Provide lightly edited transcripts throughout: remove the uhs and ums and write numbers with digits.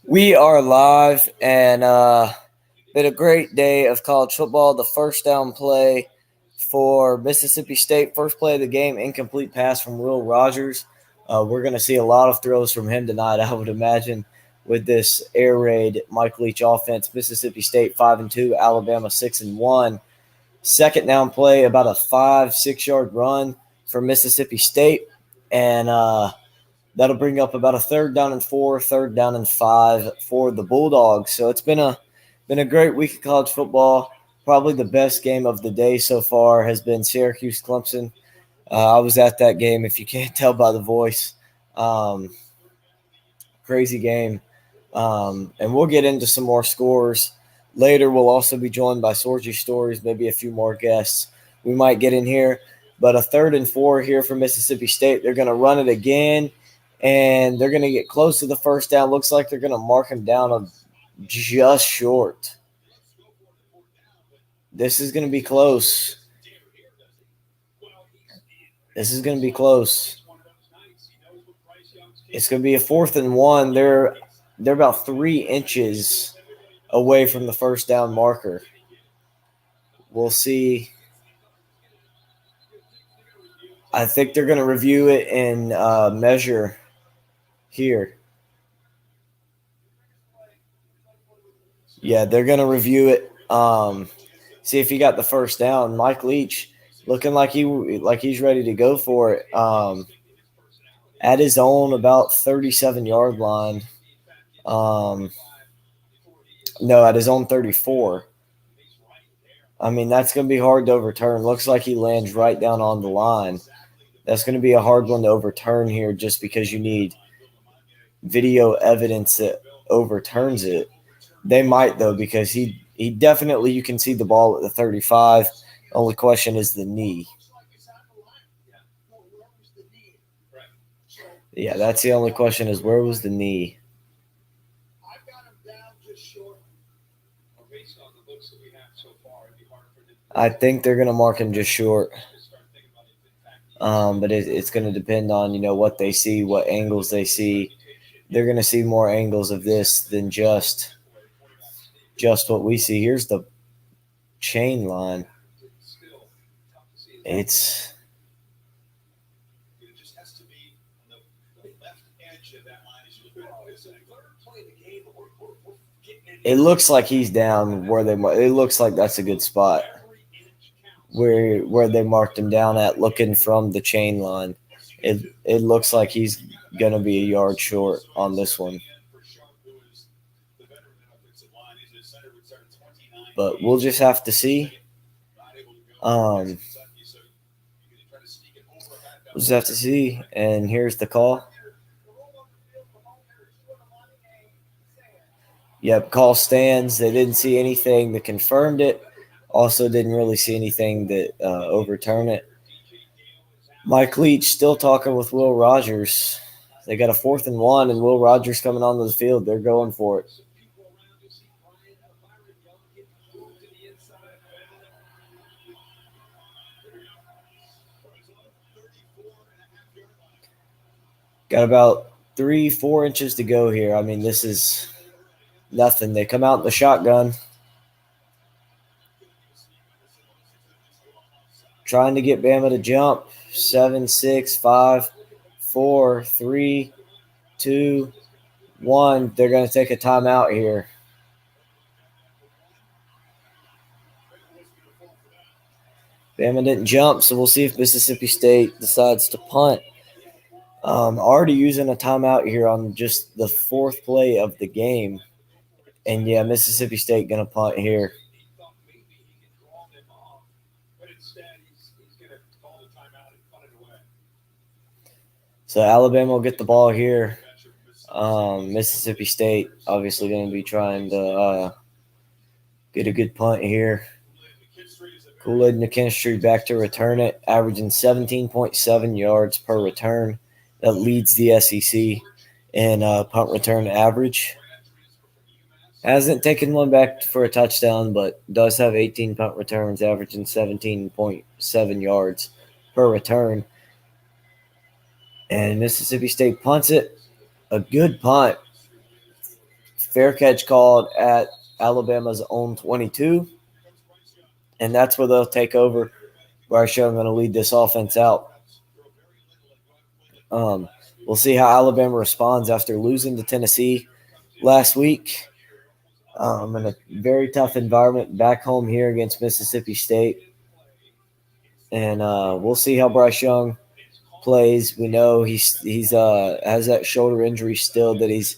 We are live and been a great day of college football. The first down play for Mississippi State, first play of the game, incomplete pass from Will Rogers. We're going to see a lot of throws from him tonight, I would imagine, with this air raid Mike Leach offense. Mississippi State 5-2, Alabama 6-1. Second down play, about a 5-6 yard run for Mississippi State, and that'll bring up about a third down and 4, third down and 5 for the Bulldogs. So it's been a great week of college football. Probably the best game of the day so far has been Syracuse Clemson. I was at that game, if you can't tell by the voice. Um, Crazy game. And we'll get into some more scores later. We'll also be joined by Sorgy Stories, maybe a few more guests we might get in here. But a 3rd and 4 here for Mississippi State. They're going to run it again, and they're going to get close to the first down. Looks like they're going to mark him down just short. This is going to be close. This is going to be close. It's going to be a 4th and 1. They're about 3 inches away from the first down marker. We'll see. I think they're going to review it and measure here. Yeah, they're going to review it. See if he got the first down. Mike Leach looking like he's ready to go for it. At his own about 37-yard line. No, at his own 34. I mean, that's going to be hard to overturn. Looks like he lands right down on the line. That's going to be a hard one to overturn here just because you need video evidence that overturns it. They might, though, because he definitely, you can see the ball at the 35. Only question is the knee. Yeah, that's the only question is where was the knee? I think they're going to mark him just short. But it's going to depend on, what they see, what angles they see. They're going to see more angles of this than just what we see. Here's the chain line. It looks like he's down where it looks like that's a good spot where they marked him down at, looking from the chain line. It looks like he's going to be a yard short on this one. But we'll just have to see. We'll just have to see. And here's the call. Yep, call stands. They didn't see anything that confirmed it. Also didn't really see anything that overturned it. Mike Leach still talking with Will Rogers. They got a 4th and 1, and Will Rogers coming onto the field. They're going for it. Got about 3-4 inches to go here. I mean, this is nothing. They come out in the shotgun. Trying to get Bama to jump. 7, 6, 5, 4, 3, 2, 1. They're going to take a timeout here. Bama didn't jump, so we'll see if Mississippi State decides to punt. Already using a timeout here on just the 4th play of the game. And, yeah, Mississippi State going to punt here. So Alabama will get the ball here. Mississippi State obviously going to be trying to get a good punt here. Kool-Aid McKinstry back to return it, averaging 17.7 yards per return. That leads the SEC in punt return average. Hasn't taken one back for a touchdown, but does have 18 punt returns, averaging 17.7 yards per return. And Mississippi State punts it. A good punt. Fair catch called at Alabama's own 22, and that's where they'll take over. Bryce Young going to lead this offense out. We'll see how Alabama responds after losing to Tennessee last week in a very tough environment back home here against Mississippi State. And we'll see how Bryce Young plays. We know he's has that shoulder injury still that he's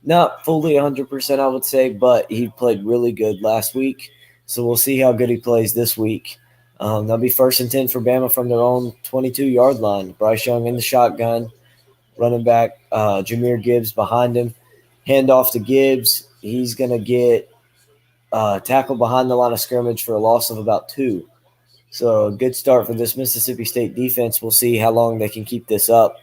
not fully 100%, I would say, but he played really good last week. So we'll see how good he plays this week. They'll be 1st and 10 for Bama from their own 22-yard line. Bryce Young in the shotgun, running back Jahmyr Gibbs behind him. Hand off to Gibbs. He's going to get tackled behind the line of scrimmage for a loss of about 2. So a good start for this Mississippi State defense. We'll see how long they can keep this up.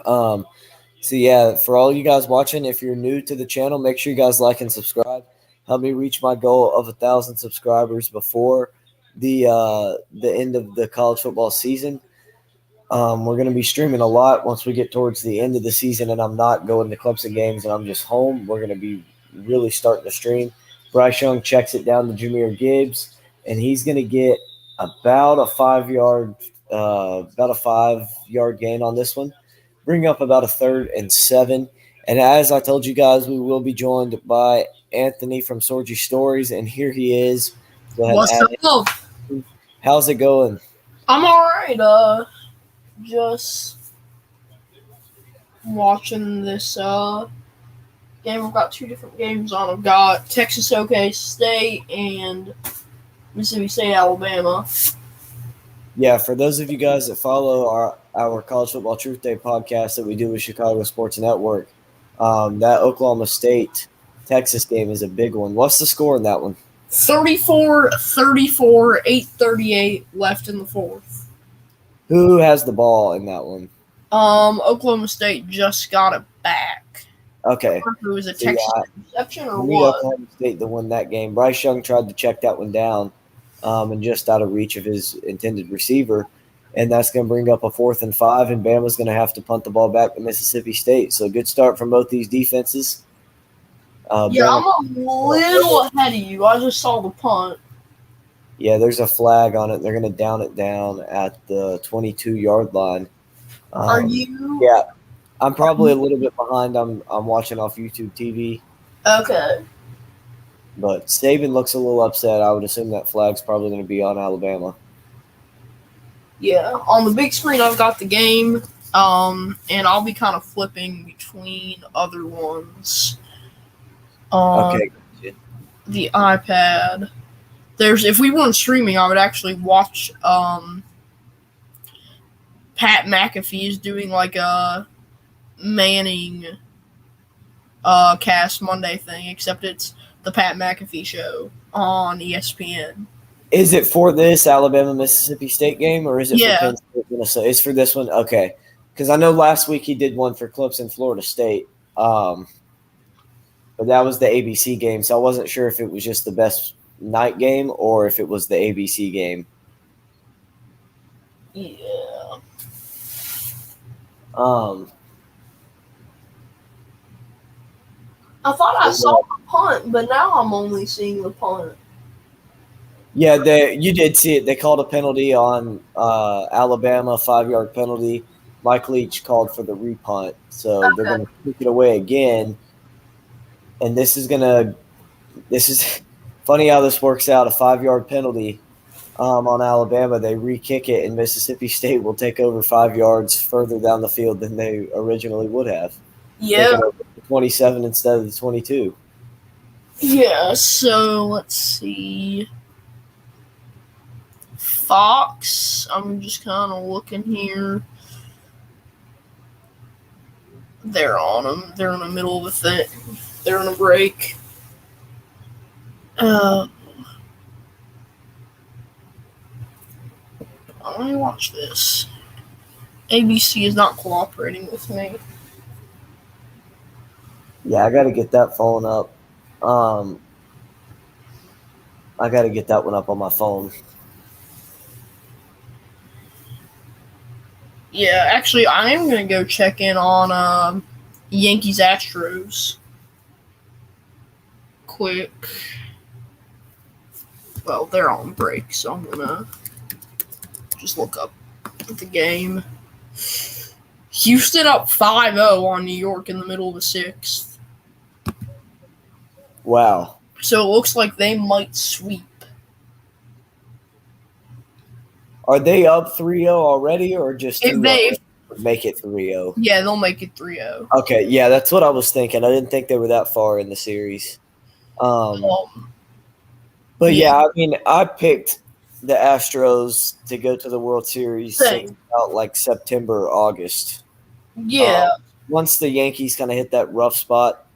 So, yeah, for all you guys watching, if you're new to the channel, make sure you guys like and subscribe. Help me reach my goal of 1,000 subscribers before the end of the college football season. We're going to be streaming a lot once we get towards the end of the season and I'm not going to Clemson games and I'm just home. We're going to be really starting to stream. Bryce Young checks it down to Jahmyr Gibbs, and he's going to get about a 5-yard gain on this one. Bring up about a 3rd and 7. And as I told you guys, we will be joined by Anthony from Sorgy Stories, and here he is. Go ahead, What's up? How's it going? I'm all right. Just watching this game. I've got 2 different games on. I've got Texas OK State and Mississippi State Alabama. Yeah, for those of you guys that follow our College Football Truth Day podcast that we do with Chicago Sports Network, that Oklahoma State-Texas game is a big one. What's the score in that one? 34-34, 8:38 left in the 4th. Who has the ball in that one? Oklahoma State just got it back. Okay. I don't know if it was a Texas interception or we need what. Oklahoma State to win that game. Bryce Young tried to check that one down and just out of reach of his intended receiver. And that's going to bring up a 4th and 5, and Bama's going to have to punt the ball back to Mississippi State. So good start from both these defenses. Yeah, I'm a little ahead of you. I just saw the punt. Yeah, there's a flag on it. They're going to down it down at the 22-yard line. Are you? Yeah, I'm probably a little bit behind. I'm watching off YouTube TV. Okay. But Saban looks a little upset. I would assume that flag's probably going to be on Alabama. Yeah, on the big screen I've got the game, and I'll be kind of flipping between other ones. Okay. The iPad. If we weren't streaming, I would actually watch Pat McAfee is doing like a Manning Cast Monday thing, except it's the Pat McAfee show on ESPN. Is it for this Alabama-Mississippi State game, or is it for Penn State, Minnesota? It's for this one? Okay. Because I know last week he did one for Clemson, Florida State. But that was the ABC game, so I wasn't sure if it was just the best night game or if it was the ABC game. Yeah. I thought I saw the punt, but now I'm only seeing the punt. Yeah, you did see it. They called a penalty on Alabama, 5-yard penalty. Mike Leach called for the repunt, so they're going to kick it away again. And this is funny how this works out. A 5-yard penalty on Alabama, they re-kick it, and Mississippi State will take over 5 yards further down the field than they originally would have. Yeah. 27 instead of the 22. Yeah, so let's see. Fox, I'm just kind of looking here. They're on them. They're in the middle of a thing. They're on a break. Let me watch this. ABC is not cooperating with me. Yeah, I got to get that phone up. I got to get that one up on my phone. Yeah, actually, I am going to go check in on Yankees-Astros. quick. Well, they're on break, so I'm gonna just look up the game. Houston up 5-0 on New York in the middle of the sixth. Wow. So it looks like they might sweep. Are they up 3-0 already, or just If they make it 3-0? Yeah, they'll make it 3-0. Okay, yeah, that's what I was thinking. I didn't think they were that far in the series. But yeah, I mean, I picked the Astros to go to the World Series since about like September or August. Yeah. Once the Yankees kind of hit that rough spot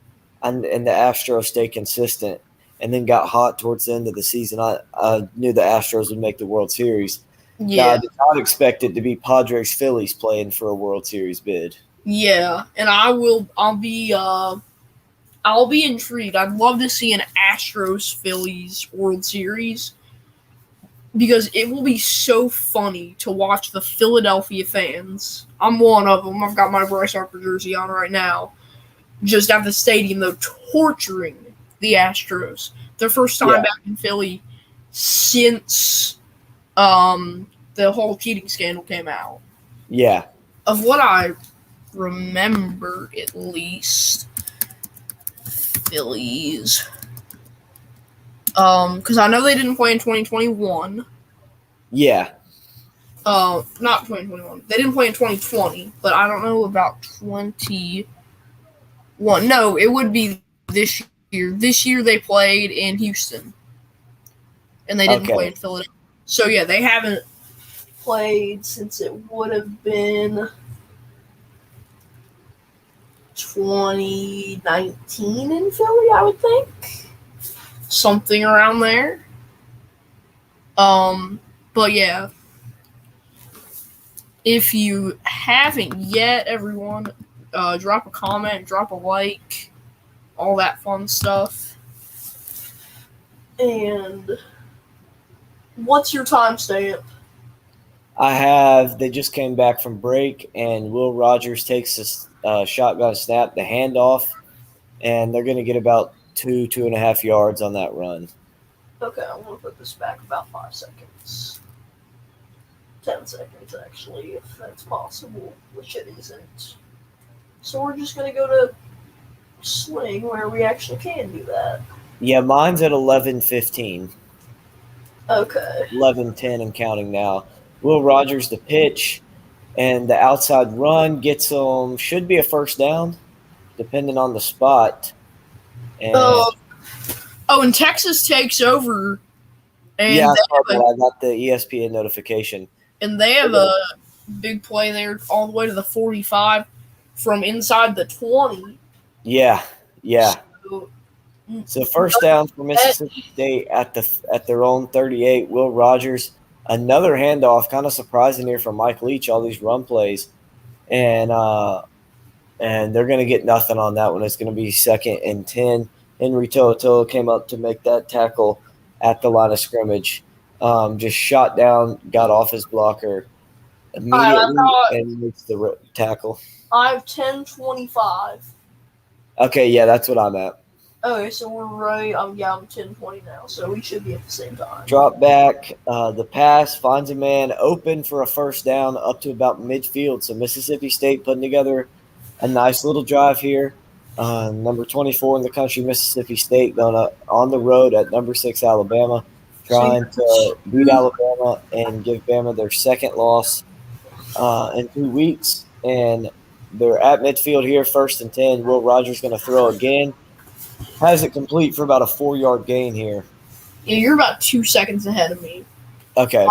and the Astros stayed consistent and then got hot towards the end of the season, I knew the Astros would make the World Series. Yeah. Now, I did not expect it to be Padres Phillies playing for a World Series bid. Yeah, and I'll be intrigued. I'd love to see an Astros Phillies World Series because it will be so funny to watch the Philadelphia fans. I'm one of them. I've got my Bryce Harper jersey on right now. Just at the stadium, though, torturing the Astros. Their first time back in Philly since the whole cheating scandal came out. Yeah. Of what I remember, at least, Phillies. Because I know they didn't play in 2021. Yeah. Not 2021. They didn't play in 2020, but I don't know about 21. No, it would be this year. This year they played in Houston, and they didn't play in Philadelphia. So yeah, they haven't played since it would have been 2019 in Philly, I would think. Something around there. But yeah. If you haven't yet, everyone, drop a comment, drop a like, all that fun stuff. And what's your timestamp? They just came back from break, and Will Rogers takes a shotgun snap, the handoff, and they're going to get about 2.5 yards on that run. Okay, I'm going to put this back about 5 seconds. 10 seconds, actually, if that's possible, which it isn't. So we're just going to go to Sling, where we actually can do that. Yeah, mine's at 11:15. Okay. 11:10 and counting now. Will Rogers the pitch, and the outside run gets them, should be a first down, depending on the spot. And and Texas takes over. And yeah, I got the ESPN notification. And they have a big play there all the way to the 45 from inside the 20. Yeah. So first down for Mississippi State at their own 38. Will Rogers, another handoff, kind of surprising here from Mike Leach. All these run plays, and they're going to get nothing on that one. It's going to be 2nd and 10. Henry Toto came up to make that tackle at the line of scrimmage. Just shot down, got off his blocker immediately, and makes the tackle. I have 10:25. Okay, yeah, that's what I'm at. Okay, so we're right. I'm 10:20 now, so we should be at the same time. Drop back, the pass finds a man open for a first down up to about midfield. So Mississippi State putting together a nice little drive here. Number 24 in the country, Mississippi State, going on the road at number 6 Alabama, trying to beat Alabama and give Bama their second loss in 2 weeks. And they're at midfield here, 1st and 10. Will Rogers going to throw again. Has it complete for about a 4-yard gain here. Yeah, you're about 2 seconds ahead of me. Okay.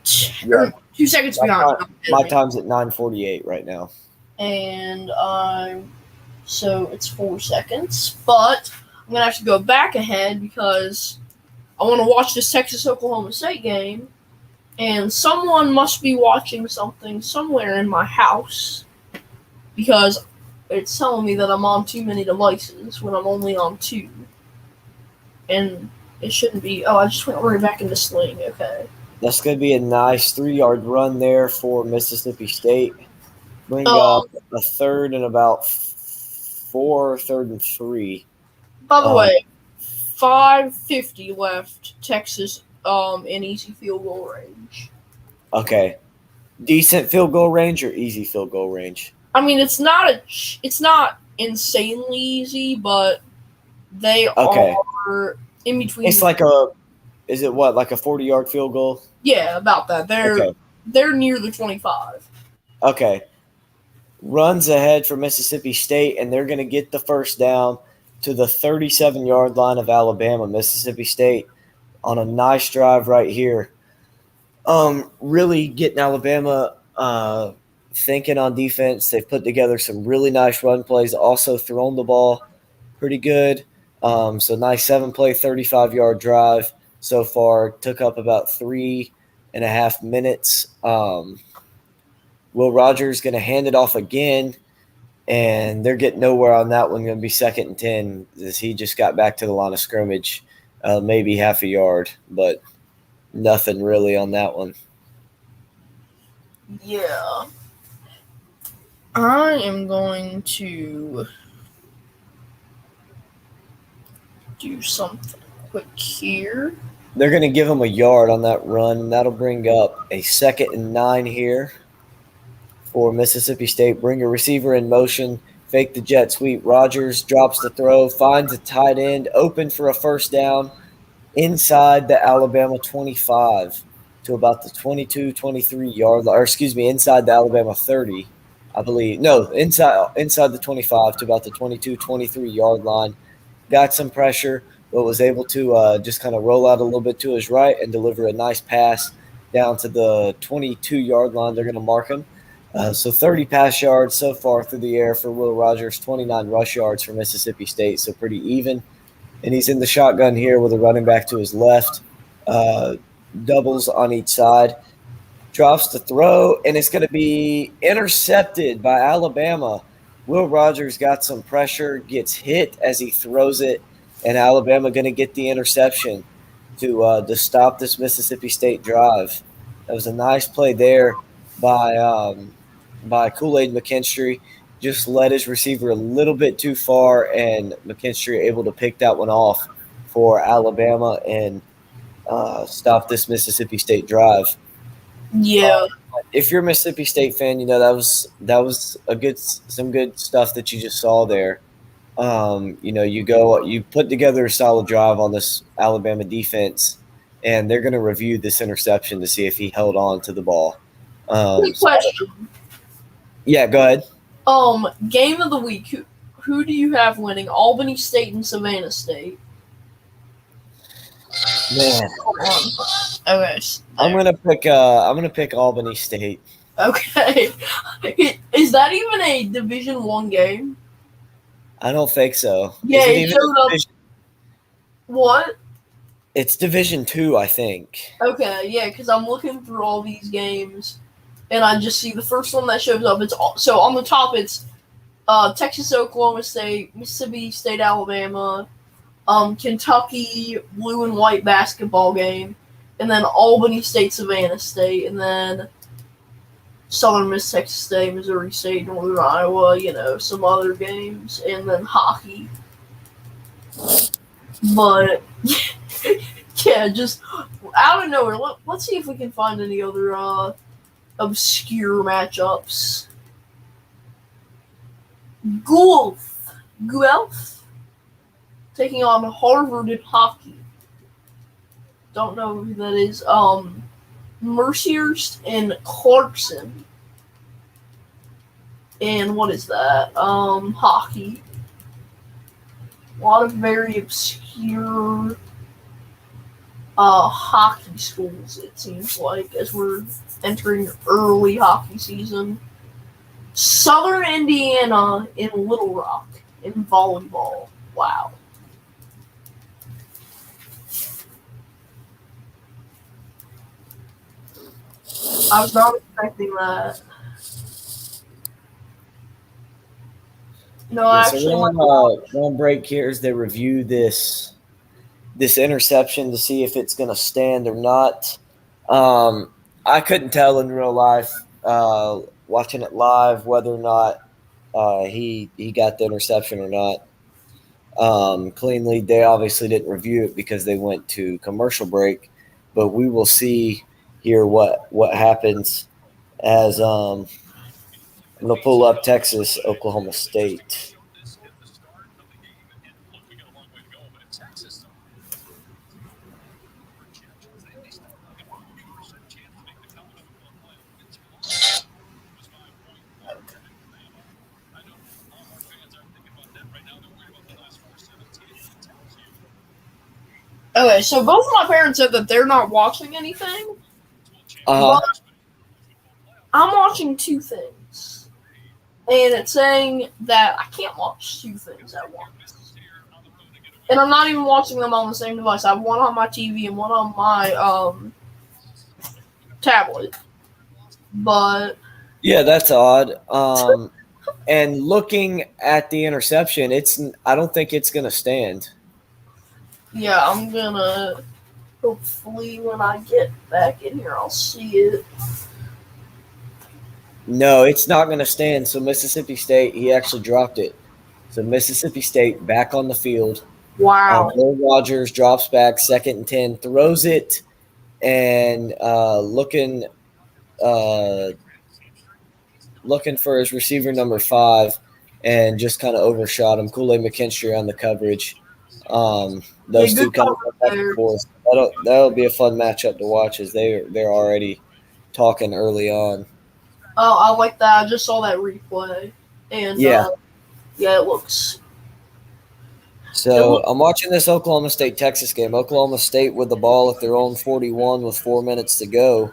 2 seconds behind. My time's at 9:48 right now. And so it's 4 seconds. But I'm going to have to go back ahead because I want to watch this Texas-Oklahoma State game. And someone must be watching something somewhere in my house because it's telling me that I'm on too many devices when I'm only on 2. And it shouldn't be. Oh, I just went right back into Sling. Okay. That's going to be a nice 3-yard run there for Mississippi State. Bring up a 3rd and about 4, 3rd and 3. By the way, 5:50 left. Texas in easy field goal range. Okay. Decent field goal range or easy field goal range? I mean, it's not insanely easy, but they Okay. are in between. It's like is it what, like a 40-yard field goal? Yeah, about that. Okay. They're near the 25. Okay. Runs ahead for Mississippi State, and they're going to get the first down to the 37-yard line of Alabama. Mississippi State on a nice drive right here. Really getting Alabama thinking on defense. They've put together some really nice run plays, also thrown the ball pretty good. So nice 7-play, 35-yard drive so far. Took up about 3.5 minutes. Will Rogers going to hand it off again, and they're getting nowhere on that one. Going to be 2nd and 10 as he just got back to the line of scrimmage, maybe half a yard, but nothing really on that one. Yeah. I am going to do something quick here. They're going to give him a yard on that run, and that'll bring up a 2nd and 9 here for Mississippi State. Bring a receiver in motion, fake the jet sweep. Rogers drops the throw, finds a tight end, open for a first down inside the Alabama 25 to about the 22, 23-yard line, or excuse me, inside the Alabama 30, I believe. No, inside the 25 to about the 22, 23-yard line. Got some pressure, but was able to just kind of roll out a little bit to his right and deliver a nice pass down to the 22-yard line. They're going to mark him. So 30 pass yards so far through the air for Will Rogers, 29 rush yards for Mississippi State, so pretty even. And he's in the shotgun here with a running back to his left, doubles on each side. Drops the throw, and it's going to be intercepted by Alabama. Will Rogers got some pressure, gets hit as he throws it, and Alabama going to get the interception to stop this Mississippi State drive. That was a nice play there by Kool-Aid McKinstry. Just led his receiver a little bit too far, and McKinstry able to pick that one off for Alabama and stop this Mississippi State drive. Yeah. If you're a Mississippi State fan, you know that was some good stuff that you just saw there. You put together a solid drive on this Alabama defense, and they're going to review this interception to see if he held on to the ball. Quick question. Yeah, go ahead. Game of the week. Who do you have winning? Albany State and Savannah State. Man. Okay. I'm gonna pick Albany State. Okay. Is that even a Division I game? I don't think so. Yeah, it showed up. What? It's Division II, I think. Okay, yeah, because I'm looking through all these games, and I just see the first one that shows up. So on the top, it's Texas, Oklahoma State, Mississippi State, Alabama, Kentucky blue and white basketball game, and then Albany State, Savannah State, and then Southern Miss, Texas State, Missouri State, Northern Iowa, some other games, and then hockey. But, yeah, just out of nowhere, let's see if we can find any other obscure matchups. Guelph taking on Harvard in hockey. Don't know who that is. Mercyhurst and Clarkson. And what is that? Hockey. A lot of very obscure hockey schools, it seems like, as we're entering early hockey season. Southern Indiana in Little Rock in volleyball. Wow. I was not expecting that. No, yeah, actually, so one break here as they review this interception to see if it's going to stand or not. I couldn't tell in real life, watching it live, whether or not he got the interception or not. cleanly. They obviously didn't review it because they went to commercial break, but we will see here what happens as I'm going to pull up Texas, Oklahoma State. Okay, so both of my parents said that they're not watching anything, Uh but huh. I'm watching two things. And it's saying that I can't watch two things at once. And I'm not even watching them on the same device. I have one on my TV and one on my tablet. But Yeah, that's odd. And looking at the interception, I don't think it's going to stand. yeah, I'm gonna hopefully when I get back in here I'll see it. No, it's not going to stand. So Mississippi State, he actually dropped it. So Mississippi State back on the field. Wow. Will Rogers drops back, 2nd and 10, throws it, and uh, looking for his receiver number 5, and just kind of overshot him. Kool-Aid McKinstry on the coverage. Yeah, Those good two kind of coverage went back and there. forth. That'll be a fun matchup to watch as they're already talking early on. Oh, I like that. I just saw that replay. And Yeah. yeah, it looks So I'm watching this Oklahoma State Texas game. Oklahoma State with the ball at their own 41 with 4 minutes to go.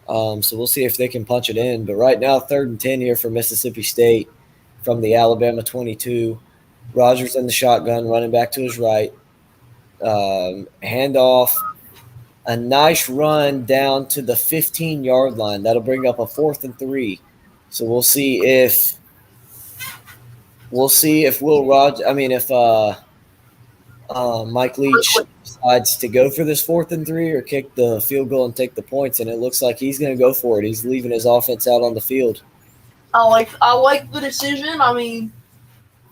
So we'll see if they can punch it in. But right now, 3rd and 10 here for Mississippi State from the Alabama 22. Rogers in the shotgun, running back to his right. Handoff, a nice run down to the 15-yard line. That'll bring up a 4th and 3. So we'll see if Will Rogers. I mean, if Mike Leach decides to go for this 4th and 3 or kick the field goal and take the points, and it looks like he's going to go for it. He's leaving his offense out on the field. I like the decision. I mean,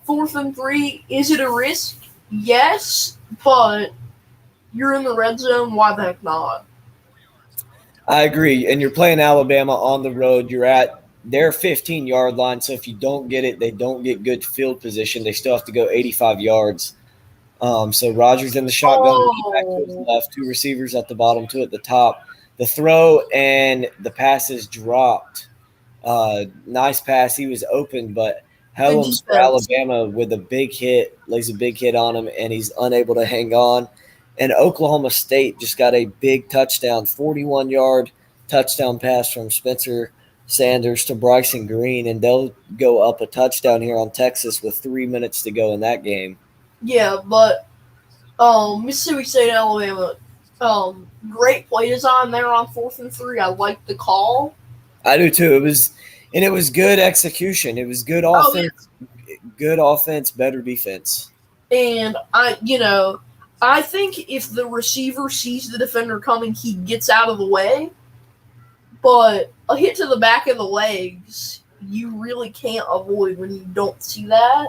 4th and 3, is it a risk? Yes, but you're in the red zone. Why the heck not? I agree. And you're playing Alabama on the road. You're at their 15-yard line. So if you don't get it, they don't get good field position. They still have to go 85 yards. So Rogers in the shotgun, back to his Oh, left, 2 receivers at the bottom, 2 at the top. The throw and the pass is dropped. Nice pass. He was open, but good Helms for defense. Alabama with a big hit, lays a big hit on him, and he's unable to hang on. And Oklahoma State just got a big touchdown, 41-yard touchdown pass from Spencer Sanders to Bryson Green, and they'll go up a touchdown here on Texas with 3 minutes to go in that game. Yeah, but Mississippi State, Alabama, great play design there on 4th and 3. I like the call. I do too. It was good execution. It was good Oh yeah, offense, better defense. and I think if the receiver sees the defender coming, he gets out of the way. But a hit to the back of the legs, you really can't avoid when you don't see that.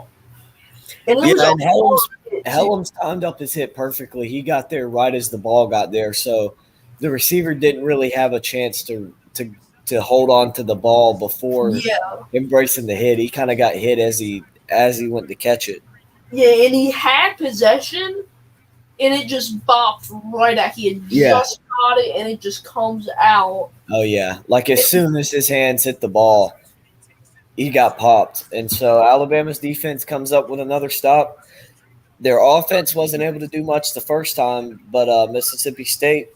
And it was Yeah, and a hard hit too. Helms timed up his hit perfectly. He got there right as the ball got there, so the receiver didn't really have a chance to hold on to the ball before Yeah, embracing the hit. He kind of got hit as he went to catch it. yeah, and he had possession, and it just bopped right at. He had Yeah. just got it, and it just comes out. Oh yeah. Like as soon as his hands hit the ball, he got popped. And so Alabama's defense comes up with another stop. Their offense wasn't able to do much the first time, but Mississippi State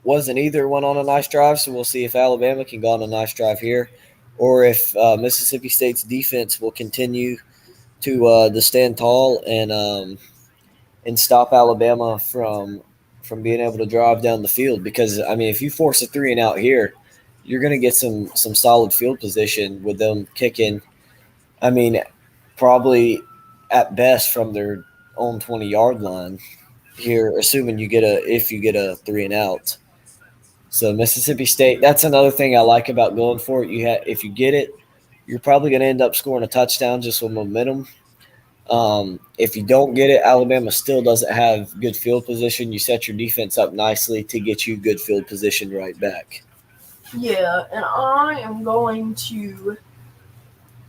wasn't either. Went on a nice drive, so we'll see if Alabama can go on a nice drive here, or if Mississippi State's defense will continue to stand tall and stop Alabama from being able to drive down the field. Because I mean, if you force a 3-and-out here, you're going to get some solid field position with them kicking. I mean, probably at best from their own 20-yard line here, assuming if you get a 3-and-out. So Mississippi State, that's another thing I like about going for it. If you get it, you're probably going to end up scoring a touchdown just with momentum. If you don't get it, Alabama still doesn't have good field position. You set your defense up nicely to get you good field position right back. Yeah, and I am going to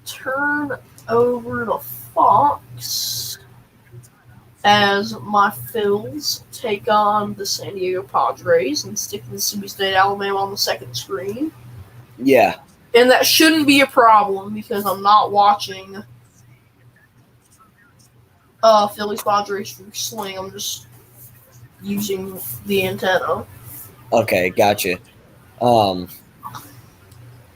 turn over to Fox as my Phils take on the San Diego Padres and stick Mississippi State Alabama on the second screen. Yeah. And that shouldn't be a problem because I'm not watching Phillies Padres through Sling. I'm just using the antenna. Okay, gotcha. Um,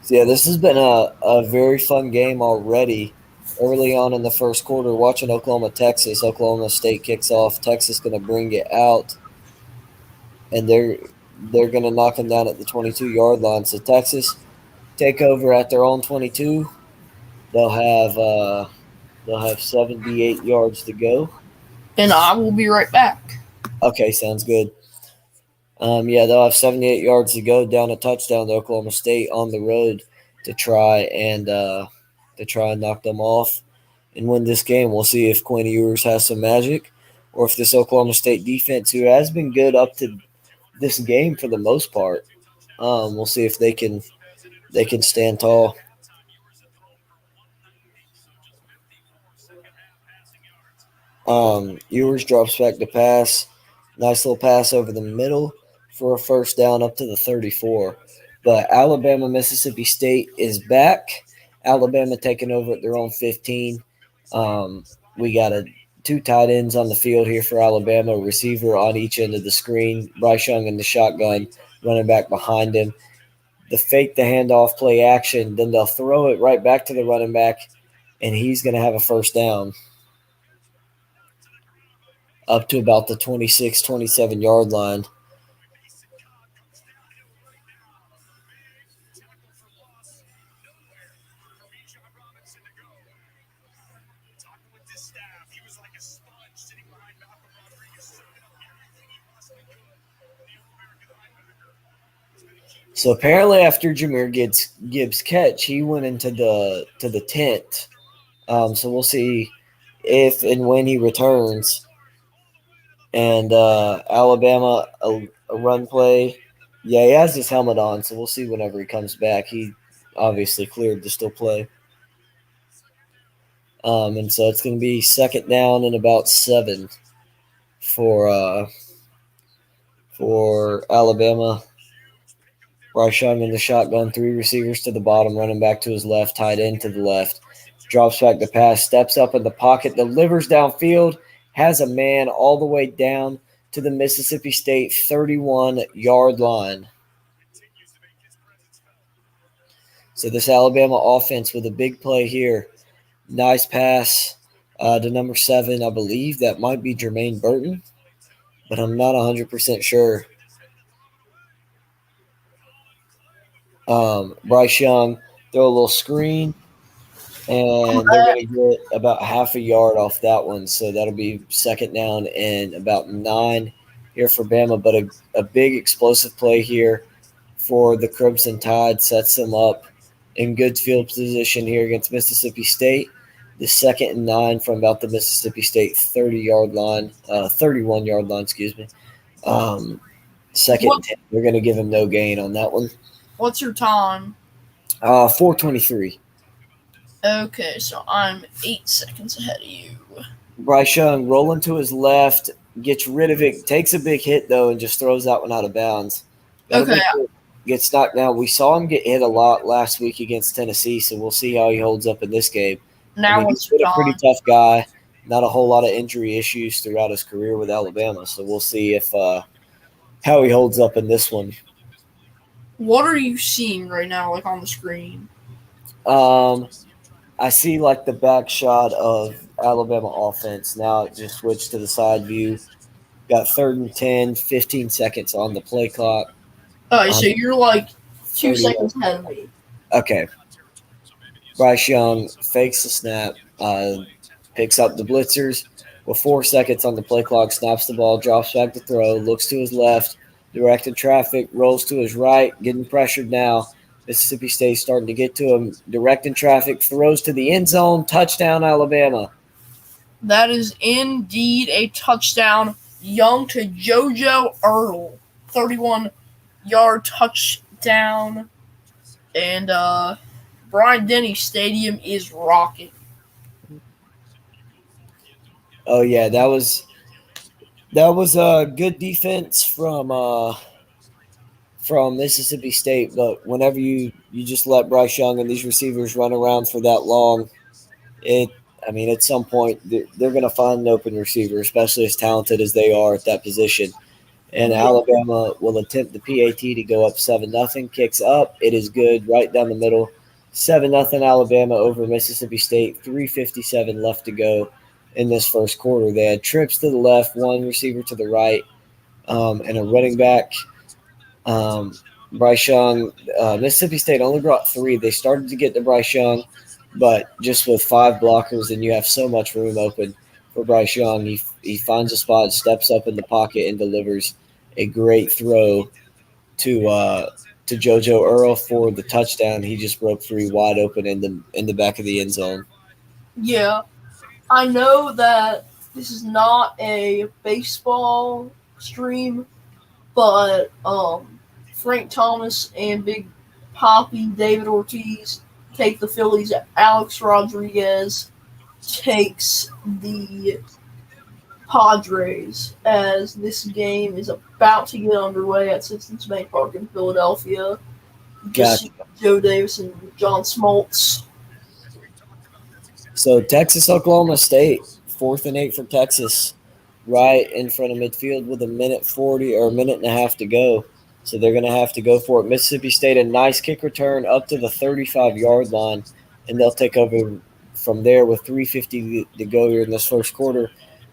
so yeah, this has been a very fun game already. Early on in the first quarter, watching Oklahoma, Texas. Oklahoma State kicks off. Texas going to bring it out, and they're going to knock them down at the 22-yard line. So Texas take over at their own 22. They'll have uh, they'll have 78 yards to go. And I will be right back. Okay, sounds good. Yeah, they'll have 78 yards to go down a touchdown to Oklahoma State on the road to try and knock them off and win this game. We'll see if Quinn Ewers has some magic, or if this Oklahoma State defense, who has been good up to this game for the most part, we'll see if they can stand tall. Ewers drops back to pass. Nice little pass over the middle for a first down up to the 34. But Alabama, Mississippi State is back. Alabama taking over at their own 15. We got two tight ends on the field here for Alabama, a receiver on each end of the screen. Bryce Young in the shotgun, running back behind him. The fake the handoff play action, then they'll throw it right back to the running back, and he's going to have a first down up to about the 26, 27-yard line. So apparently, after Jahmyr Gibbs' catch, he went into the tent. So we'll see if and when he returns. And Alabama, a run play. Yeah, he has his helmet on, so we'll see whenever he comes back. He obviously cleared to still play. And so it's going to be second down and about 7 for Alabama. Bryce Young in the shotgun, 3 receivers to the bottom, running back to his left, tight end to the left. Drops back to pass, steps up in the pocket, delivers downfield, has a man all the way down to the Mississippi State 31-yard line. So this Alabama offense with a big play here. Nice pass to number 7. I believe that might be Jermaine Burton, but I'm not 100% sure. Bryce Young, throw a little screen, and they're going to get about half a yard off that one. So that'll be second down and about 9 here for Bama. But a big explosive play here for the Crimson Tide sets them up in good field position here against Mississippi State. The second and 9 from about the Mississippi State 31-yard line, excuse me. Second and 10, they're going to give him no gain on that one. What's your time? 4:23. Okay, so I'm 8 seconds ahead of you. Bryce Young rolling to his left, gets rid of it, takes a big hit though, and just throws that one out of bounds. Okay. Gets knocked down. We saw him get hit a lot last week against Tennessee, so we'll see how he holds up in this game. Now he's been a pretty tough guy. Not a whole lot of injury issues throughout his career with Alabama, so we'll see if how he holds up in this one. What are you seeing right now, like on the screen? I see like the back shot of Alabama offense. Now it just switched to the side view. Got 3rd and 10, 15 seconds on the play clock. Oh, so you're like 2 seconds ahead of me. Okay. Bryce Young fakes the snap, picks up the blitzers with 4 seconds on the play clock, snaps the ball, drops back to throw, looks to his left, directed traffic, rolls to his right, getting pressured now. Mississippi State starting to get to him, directing traffic, throws to the end zone, touchdown Alabama. That is indeed a touchdown. Young to JoJo Earl. 31-yard touchdown. And Bryant-Denny Stadium is rocking. Oh yeah, that was a good defense from Mississippi State. But whenever you just let Bryce Young and these receivers run around for that long, it I mean at some point they're going to find an open receiver, especially as talented as they are at that position. And Yeah. Alabama will attempt the PAT to go up 7-0. Kicks up. It is good right down the middle. 7-0 Alabama over Mississippi State. 3:57 left to go in this first quarter. They had trips to the left, one receiver to the right, and a running back. Um, Bryce Young, Mississippi State only brought three. They started to get to Bryce Young, but just with five blockers, and you have so much room open for Bryce Young. He finds a spot, steps up in the pocket, and delivers a great throw to JoJo Earl for the touchdown. He just broke three wide open in the back of the end zone. Yeah. I know that this is not a baseball stream, but Frank Thomas and Big Poppy David Ortiz take the Phillies. Alex Rodriguez takes the Padres as this game is about to get underway at Citizens Bank Park in Philadelphia. Just Gotcha. Joe Davis and John Smoltz. So Texas, Oklahoma State, 4th and 8 for Texas, right in front of midfield with a minute 40 or a minute and a half to go. So they're going to have to go for it. Mississippi State, a nice kick return up to the 35-yard line, and they'll take over from there with 3:50 to go here in this first quarter.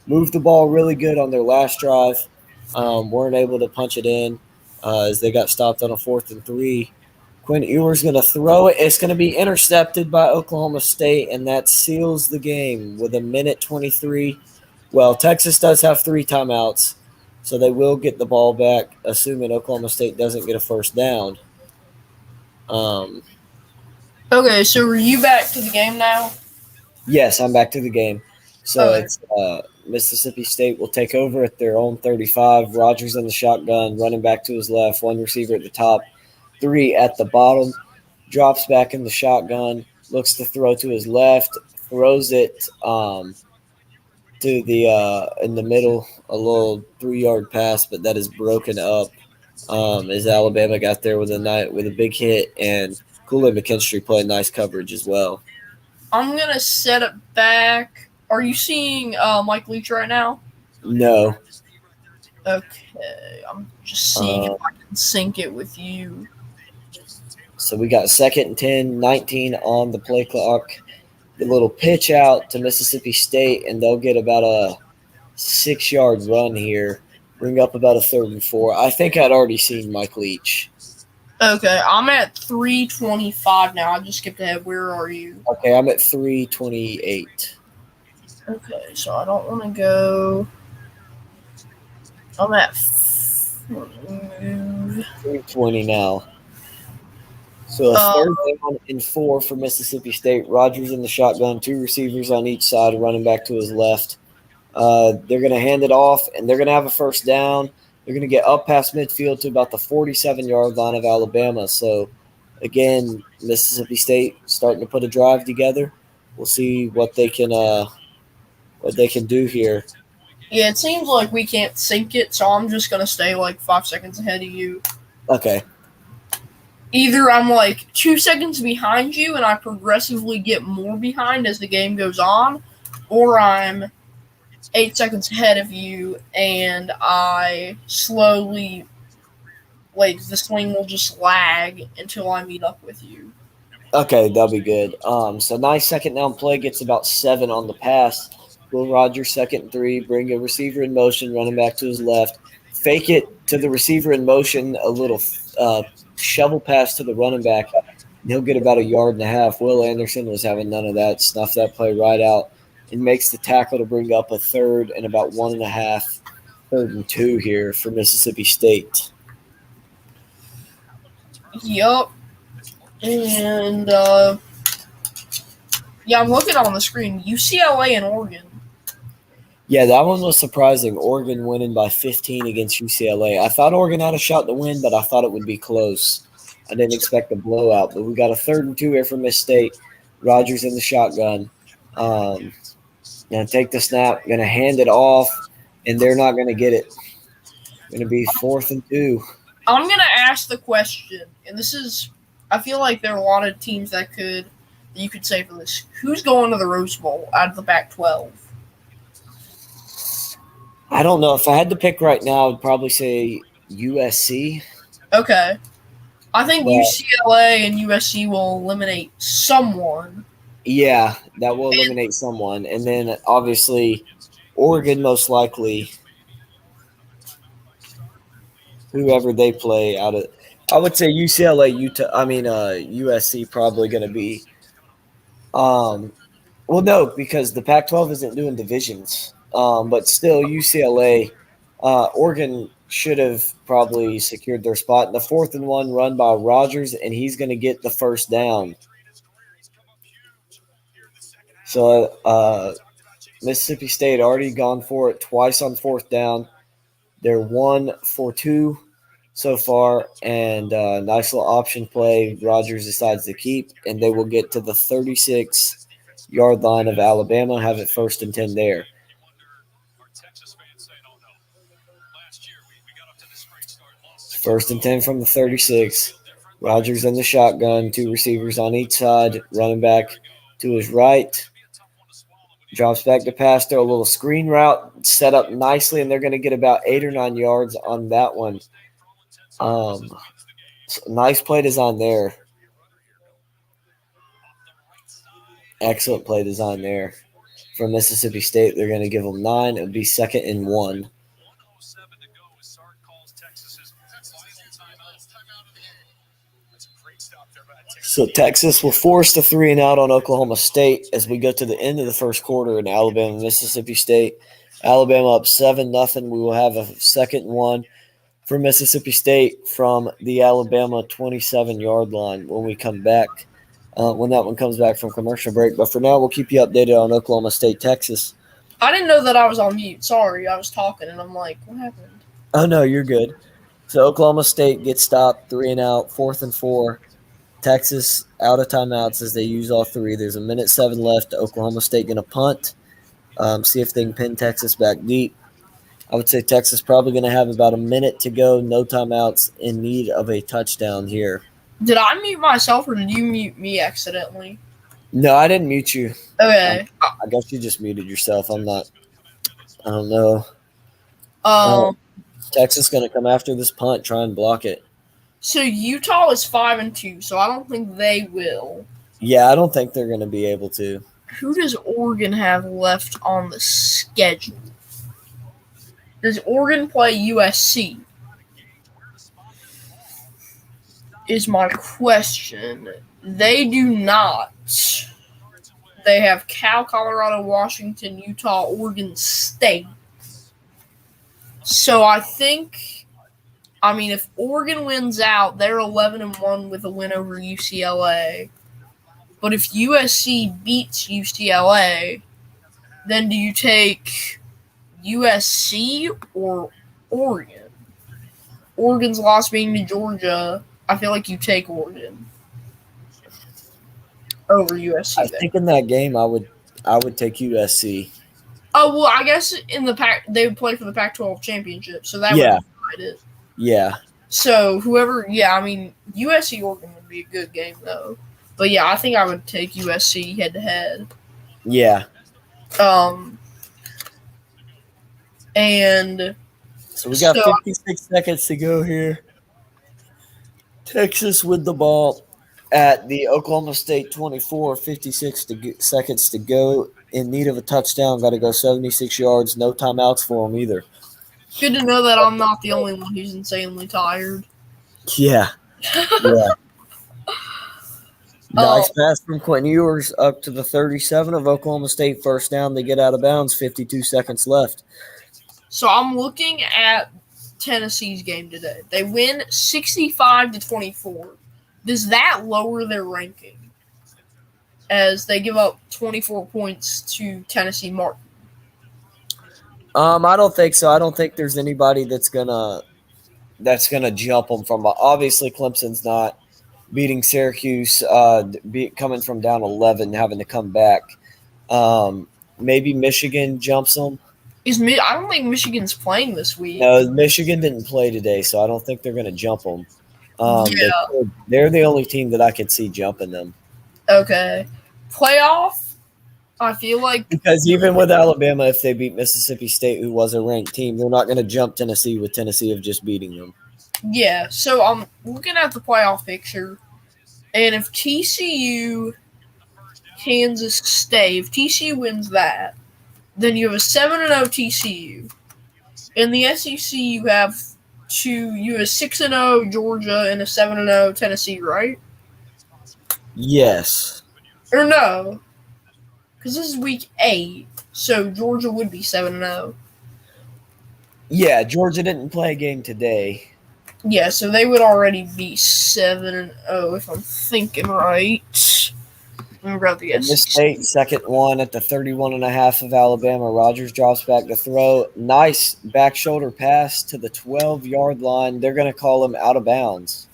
Moved the ball really good on their last drive. Weren't able to punch it in as they got stopped on a 4th and 3. Quinn Ewers going to throw it. It's going to be intercepted by Oklahoma State, and that seals the game with a minute 23. Well, Texas does have three timeouts, so they will get the ball back, assuming Oklahoma State doesn't get a first down. Um, Okay, so are you back to the game now? yes, I'm back to the game. So Okay. it's Mississippi State will take over at their own 35. Rogers in the shotgun, running back to his left, one receiver at the top, three at the bottom. Drops back in the shotgun, looks to throw to his left, throws it to the in the middle, a little 3-yard pass, but that is broken up as Alabama got there with a big hit, and Kool-Aid McKinstry played nice coverage as well. I'm going to set it back. Are you seeing Mike Leach right now? No, Okay, I'm just seeing if I can sync it with you. so we got 2nd and 10, 19 on the play clock. The little pitch out to Mississippi State, and they'll get about a 6-yard run here. Bring up about a 3rd and 4. I think I'd already seen Mike Leach. Okay, I'm at 325 now. I just skipped ahead. Where are you? Okay, I'm at 3:28. Okay, so I don't want to go. I'm at move. 3:20 now. So a 3rd and 4 for Mississippi State. Rogers in the shotgun, two receivers on each side, running back to his left. They're going to hand it off, and they're going to have a first down. They're going to get up past midfield to about the 47-yard line of Alabama. So, again, Mississippi State starting to put a drive together. We'll see what they can do here. Yeah, it seems like we can't sync it, so I'm just gonna stay like 5 seconds ahead of you. Okay. Either I'm like 2 seconds behind you and I progressively get more behind as the game goes on, or I'm 8 seconds ahead of you and I slowly, like, the swing will just lag until I meet up with you. Okay, that'll be good. So nice second down play, gets about 7 on the pass. Will Rogers 2nd and 3, bring a receiver in motion, running back to his left, fake it to the receiver in motion, a little shovel pass to the running back. And he'll get about 1.5 yards. Will Anderson was having none of that, snuffed that play right out, and makes the tackle to bring up a 3rd and about 1.5, 3rd and 2 here for Mississippi State. Yup. And yeah, I'm looking on the screen. UCLA and Oregon. Yeah, that one was surprising. Oregon winning by 15 against UCLA. I thought Oregon had a shot to win, but I thought it would be close. I didn't expect a blowout, but we got a 3rd and 2 here from Miss State. Rogers in the shotgun. Gonna take the snap, gonna hand it off, and they're not gonna get it. Gonna be 4th and 2. I'm gonna ask the question, and this is, I feel like there are a lot of teams that you could say for this. Who's going to the Rose Bowl out of the Pac-12? I don't know. If I had to pick right now, I'd probably say USC. Okay, I think But UCLA and USC will eliminate someone. yeah, that will eliminate someone. And then obviously Oregon most likely whoever they play out of I would say UCLA, USC probably gonna be well no, because the Pac-12 isn't doing divisions. But still UCLA, Oregon should have probably secured their spot in the 4th and 1 run by Rogers, and he's gonna get the first down. So Mississippi State already gone for it twice on 4th down. They're 1 for 2 so far, and nice little option play. Rogers decides to keep, and they will get to the 36-yard line of Alabama, have it 1st and 10 there. First and 10 from the 36. Rogers in the shotgun, 2 receivers on each side, running back to his right. Drops back to pass, throw a little screen route, set up nicely, and they're going to get about 8 or 9 yards on that one. So nice play design there. Excellent play design there from Mississippi State. They're going to give them 9. It would be 2nd and 1. So Texas will force the 3-and-out on Oklahoma State as we go to the end of the first quarter in Alabama, Mississippi State. Alabama up 7-0. We will have a 2nd and 1 for Mississippi State from the Alabama 27-yard line when we come back, when that one comes back from commercial break. But for now, we'll keep you updated on Oklahoma State, Texas. I didn't know that I was on mute. Sorry, I was talking, and I'm like, what happened? Oh, no, you're good. So Oklahoma State gets stopped, 3-and-out, 4th and 4. Texas out of timeouts as they use all 3. There's 1:07 left. Oklahoma State going to punt, see if they can pin Texas back deep. I would say Texas probably going to have about a minute to go, no timeouts, in need of a touchdown here. Did I mute myself, or did you mute me accidentally? No, I didn't mute you. Okay. I guess you just muted yourself. I don't know. Texas going to come after this punt, try and block it. So Utah is 5-2, so I don't think they will. Yeah, I don't think they're going to be able to. Who does Oregon have left on the schedule? Does Oregon play USC? Is my question. They do not. They have Cal, Colorado, Washington, Utah, Oregon State. So I think, if Oregon wins out, they're 11-1 with a win over UCLA. But if USC beats UCLA, then do you take USC or Oregon? Oregon's loss being to Georgia, I feel like you take Oregon over USC. I think in that game, I would take USC. Oh, well, I guess in the Pac, they would play for the Pac-12 championship, so that would decide it. Yeah. So whoever, USC Oregon would be a good game though. But yeah, I think I would take USC head to head. Yeah. And so we got 56 seconds to go here. Texas with the ball at the Oklahoma State 24, 56 seconds to go. In need of a touchdown, got to go 76 yards. No timeouts for them either. Good to know that I'm not the only one who's insanely tired. Yeah. Nice pass from Quentin Ewers up to the 37 of Oklahoma State. First down, they get out of bounds, 52 seconds left. So I'm looking at Tennessee's game today. They win 65-24. Does that lower their ranking as they give up 24 points to Tennessee Martin? I don't think so. I don't think there's anybody that's gonna jump them from. Obviously, Clemson's not beating Syracuse, coming from down 11, having to come back. Maybe Michigan jumps them. I don't think Michigan's playing this week. No, Michigan didn't play today, so I don't think they're going to jump them. They Yeah. could, they're the only team that I could see jumping them. Okay. Playoff. I feel like Because even with Alabama, if they beat Mississippi State, who was a ranked team, they're not going to jump Tennessee with Tennessee of just beating them. yeah. So I'm looking at the playoff picture, and if TCU, Kansas State, if TCU wins that, then you have a 7-0 TCU. In the SEC, you have a 6-0 Georgia and a 7-0 Tennessee, right? Yes. Or no, because this is week 8, so Georgia would be 7-0. Yeah, Georgia didn't play a game today. Yeah, so they would already be 7-0 if I'm thinking right. About the Miss SEC. State, second one at the 31.5 of Alabama. Rogers drops back to throw. Nice back shoulder pass to the 12-yard line. They're going to call him out of bounds.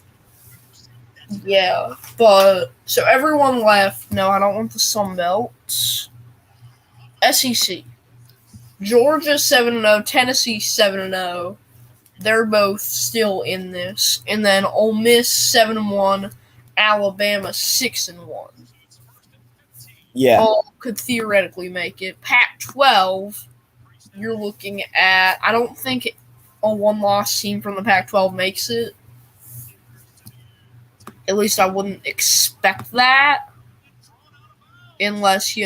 Yeah, but so everyone left. No, I don't want the Sun Belt. SEC. Georgia 7-0, Tennessee 7-0. They're both still in this. And then Ole Miss 7-1, Alabama 6-1. Yeah. All could theoretically make it. Pac-12, you're looking at. I don't think a one-loss team from the Pac-12 makes it. At least I wouldn't expect that. Unless,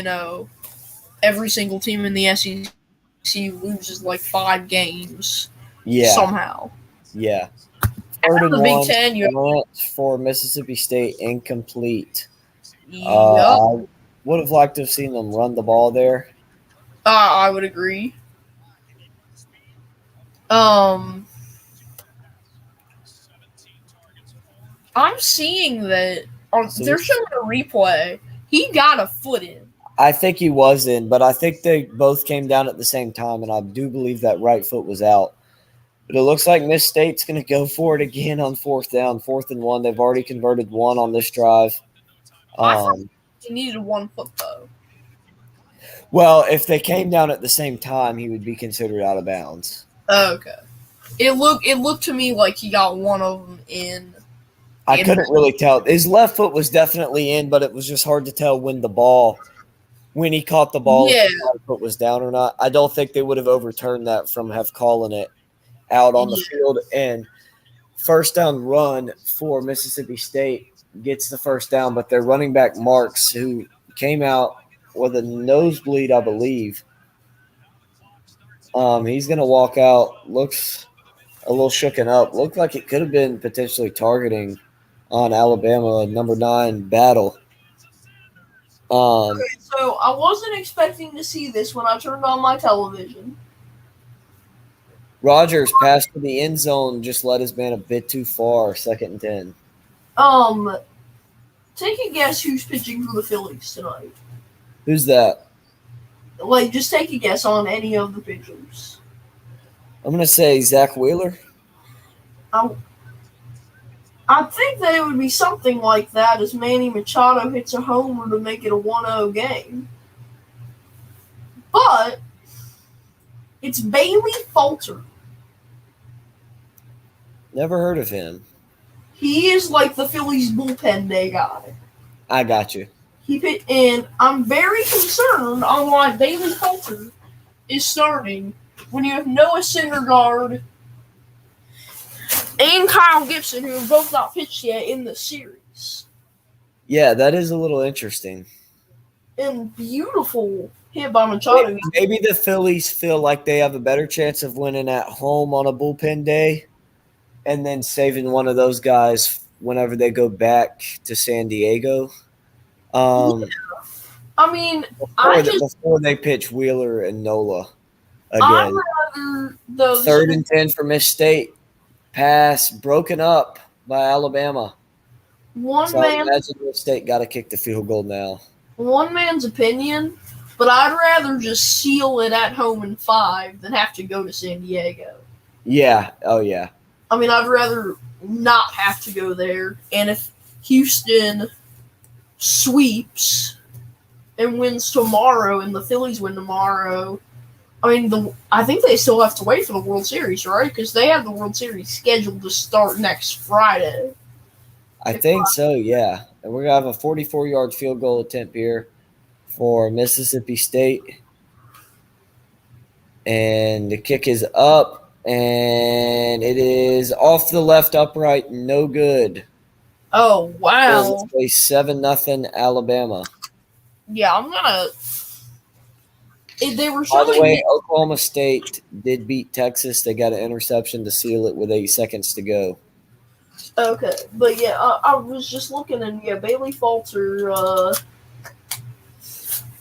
every single team in the SEC loses like 5 games somehow. Yeah. Third and the one. Big Ten, for Mississippi State, incomplete. Yep. I would have liked to have seen them run the ball there. I would agree. I'm seeing that they're showing a replay. He got a foot in. I think he was in, but I think they both came down at the same time, and I do believe that right foot was out. But it looks like Miss State's going to go for it again on 4th down, 4th and 1. They've already converted 1 on this drive. I thought he needed 1 foot, though. Well, if they came down at the same time, he would be considered out of bounds. Okay. It looked to me like he got one of them in. I couldn't really tell. His left foot was definitely in, but it was just hard to tell when he caught the ball, if his right foot was down or not. I don't think they would have overturned that from calling it out on the field. And first down run for Mississippi State gets the first down, but their running back Marks, who came out with a nosebleed, I believe, he's going to walk out. Looks a little shooken up. Looked like it could have been potentially targeting on Alabama, number 9 battle. So I wasn't expecting to see this when I turned on my television. Rogers passed to the end zone, just led his man a bit too far, 2nd and 10. Take a guess who's pitching for the Phillies tonight. Who's that? Just take a guess on any of the pitchers. I'm going to say Zach Wheeler. I think that it would be something like that as Manny Machado hits a homer to make it a 1-0 game. But it's Bailey Falter. Never heard of him. He is like the Phillies bullpen day guy. I got you. And I'm very concerned on why Bailey Falter is starting when you have Noah Syndergaard and Kyle Gibson, who have both not pitched yet in the series. Yeah, that is a little interesting. And beautiful hit by Machado. Maybe the Phillies feel like they have a better chance of winning at home on a bullpen day and then saving one of those guys whenever they go back to San Diego. I mean, before they pitch Wheeler and Nola again. Those 3rd and 10 for Miss State. Pass broken up by Alabama. I imagine Miss State got to kick the field goal now. One man's opinion, But I'd rather just seal it at home in 5 than have to go to San Diego. Yeah. Oh, yeah. I mean, I'd rather not have to go there. And if Houston sweeps and wins tomorrow and the Phillies win tomorrow, I mean, I think they still have to wait for the World Series, right? Because they have the World Series scheduled to start next Friday. I think so, yeah. And we're going to have a 44-yard field goal attempt here for Mississippi State. And the kick is up, and it is off the left upright, no good. Oh, wow. So let's play 7-0 Alabama. Yeah, I'm gonna. They were By the showing way, me. Oklahoma State did beat Texas. They got an interception to seal it with 8 seconds to go. Okay, but yeah, I was just looking, and yeah, Bailey Falter on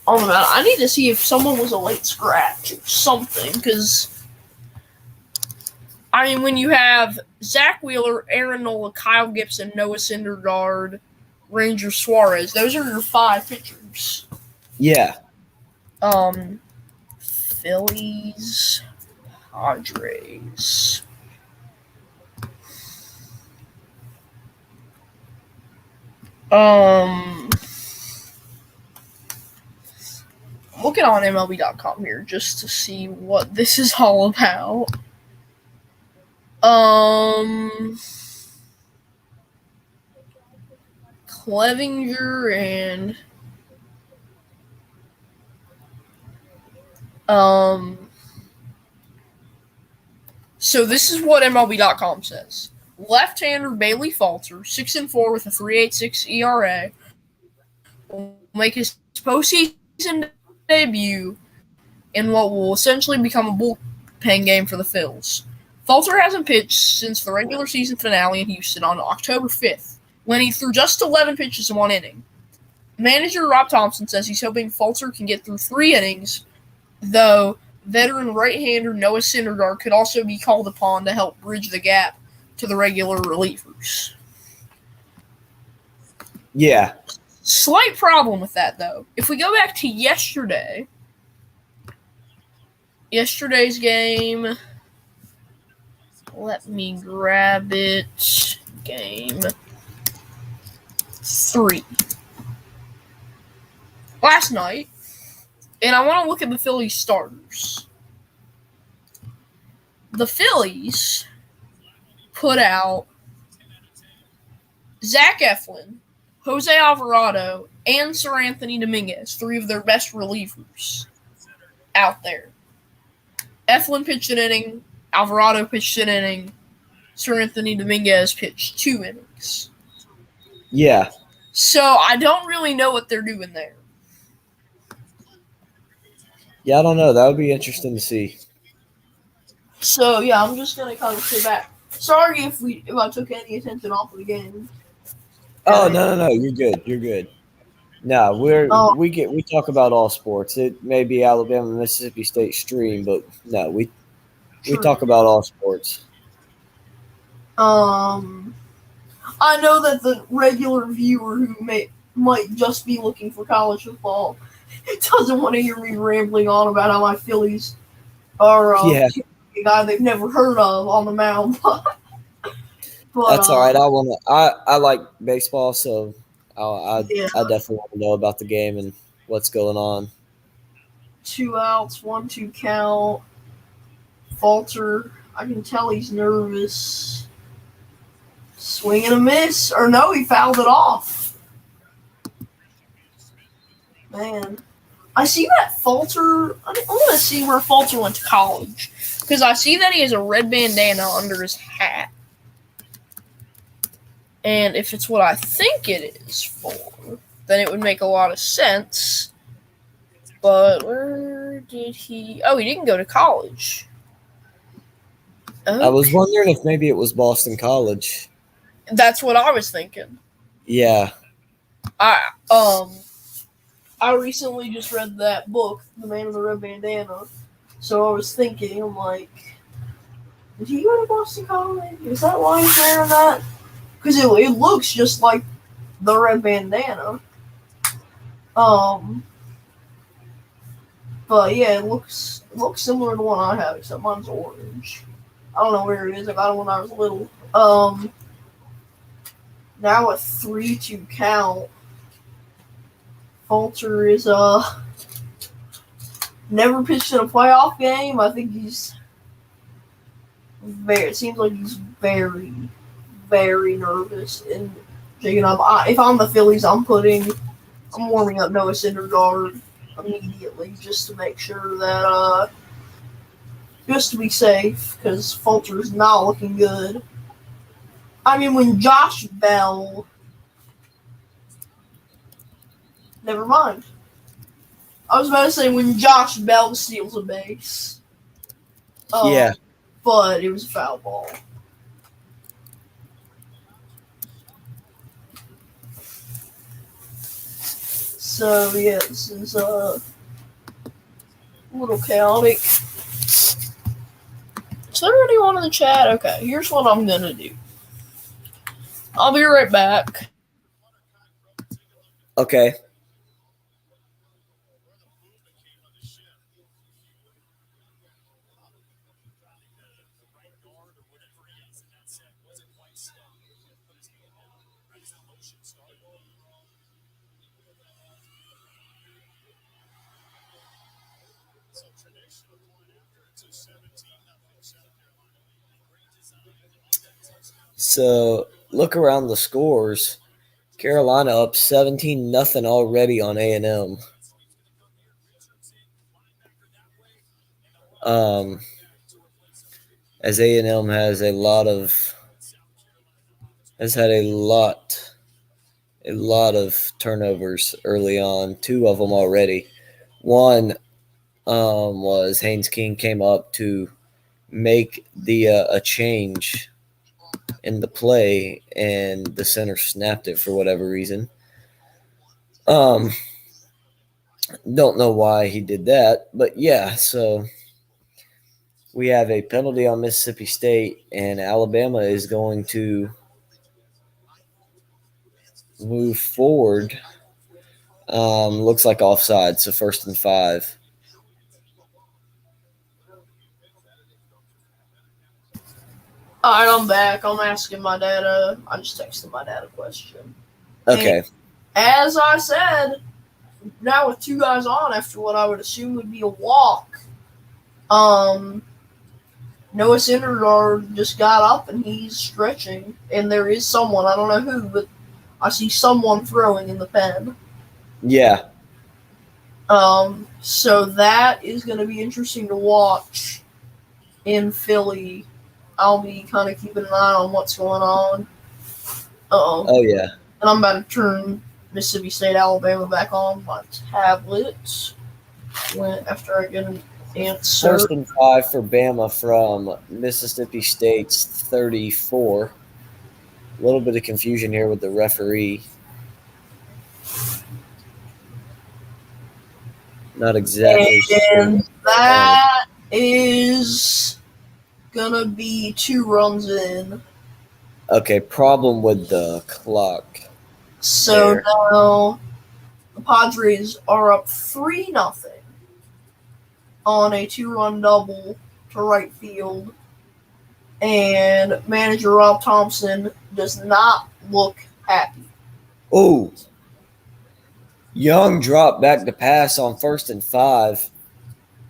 the mound. I need to see if someone was a late scratch or something, because I mean, when you have Zach Wheeler, Aaron Nola, Kyle Gibson, Noah Syndergaard, Ranger Suarez, those are your 5 pitchers. Yeah. Phillies, Padres. Looking on MLB.com here just to see what this is all about. Clevinger and so this is what MLB.com says. Left-hander Bailey Falter, 6-4 with a 3.86 ERA, will make his postseason debut in what will essentially become a bullpen game for the Phils. Falter hasn't pitched since the regular season finale in Houston on October 5th, when he threw just 11 pitches in 1 inning. Manager Rob Thompson says he's hoping Falter can get through 3 innings, though veteran right-hander Noah Syndergaard could also be called upon to help bridge the gap to the regular relievers. Yeah. Slight problem with that, though. If we go back to yesterday's game, let me grab it. Game 3. Last night, and I want to look at the Phillies starters. The Phillies put out Zach Eflin, Jose Alvarado, and Sir Anthony Dominguez, 3 of their best relievers out there. Eflin pitched an inning, Alvarado pitched an inning, Sir Anthony Dominguez pitched 2 innings. Yeah. So I don't really know what they're doing there. Yeah, I don't know. That would be interesting to see. So yeah, I'm just gonna kind of sit back. Sorry if I took any attention off of the game. Oh no, you're good. You're good. No, we talk about all sports. It may be Alabama, Mississippi State stream, but no, we talk about all sports. I know that the regular viewer who might just be looking for college football doesn't want to hear me rambling on about how my Phillies are a guy they've never heard of on the mound. But that's all right. I like baseball, so I definitely want to know about the game and what's going on. 2 outs, 1-2 count. Falter, I can tell he's nervous. Swing and a miss, or no, he fouled it off. Man, I see that Falter. I want to see where Falter went to college, because I see that he has a red bandana under his hat. And if it's what I think it is for, then it would make a lot of sense. But where did he... Oh, he didn't go to college. Okay. I was wondering if maybe it was Boston College. That's what I was thinking. Yeah. I recently just read that book, The Man in the Red Bandana. So I was thinking, I'm like, did he go to Boston College? Is that why he's wearing that? Because it looks just like the red bandana. But yeah, it looks similar to one I have, except mine's orange. I don't know where it is. I got it when I was little. Now a 3-2 count. Falter is never pitched in a playoff game. I think he's it seems like he's very, very nervous and shaking up. If I'm the Phillies, I'm warming up Noah Syndergaard immediately just to make sure that just to be safe because Falter's not looking good. I mean, when Josh Bell, never mind. I was about to say when Josh Bell steals a base. Yeah. But it was a foul ball. So yeah, this is a little chaotic. Is there anyone in the chat? Okay, here's what I'm gonna do. I'll be right back. Okay. So look around the scores. Carolina up 17-0 already on A&M. As A&M has had a lot of turnovers early on. 2 of them already. One was Haynes King came up to make a change in the play, and the center snapped it for whatever reason. Don't know why he did that, but yeah. So we have a penalty on Mississippi State, and Alabama is going to move forward. Looks like offside, so 1st and 5. Alright, I'm back. I'm asking my dad. I just texted my dad a question. Okay. And as I said, now with 2 guys on after what I would assume would be a walk, Noah Syndergaard just got up and he's stretching, and there is someone, I don't know who, but I see someone throwing in the pen. Yeah. So that is going to be interesting to watch in Philly. I'll be kind of keeping an eye on what's going on. Oh, yeah. And I'm about to turn Mississippi State, Alabama back on my tablet after I get an answer. 1st and 5 for Bama from Mississippi State's 34. A little bit of confusion here with the referee. Not exactly and sure. That is gonna be 2 runs in. Okay, problem with the clock. So there. now the Padres are up 3-0 on a 2-run double to right field. And manager Rob Thompson does not look happy. Oh, Young dropped back to pass on 1st and 5.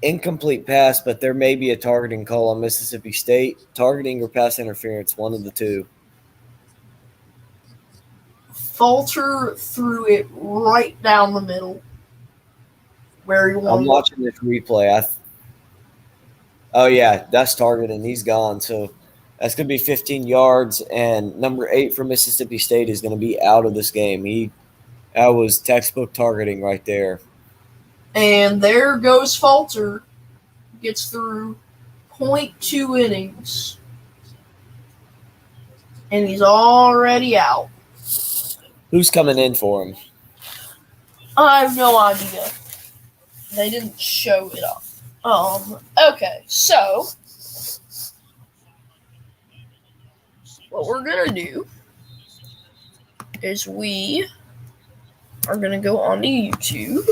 Incomplete pass, but there may be a targeting call on Mississippi State. Targeting or pass interference, one of the two. Falter threw it right down the middle where he wanted. I'm watching this replay. Oh, yeah, that's targeting. He's gone. So that's going to be 15 yards, and number 8 for Mississippi State is going to be out of this game. That was textbook targeting right there. And there goes Falter. Gets through 0.2 innings. And he's already out. Who's coming in for him? I have no idea. They didn't show it up. Okay, so what we're gonna do is we are gonna go on to YouTube.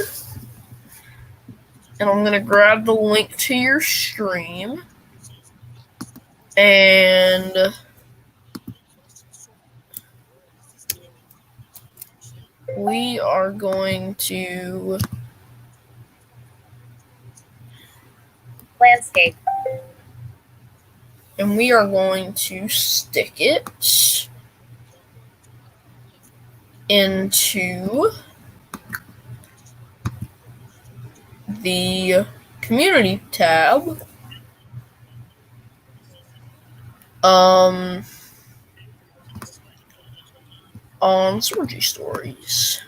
And I'm going to grab the link to your stream. And we are going to landscape. And we are going to stick it into the community tab. On Sorgy Stories.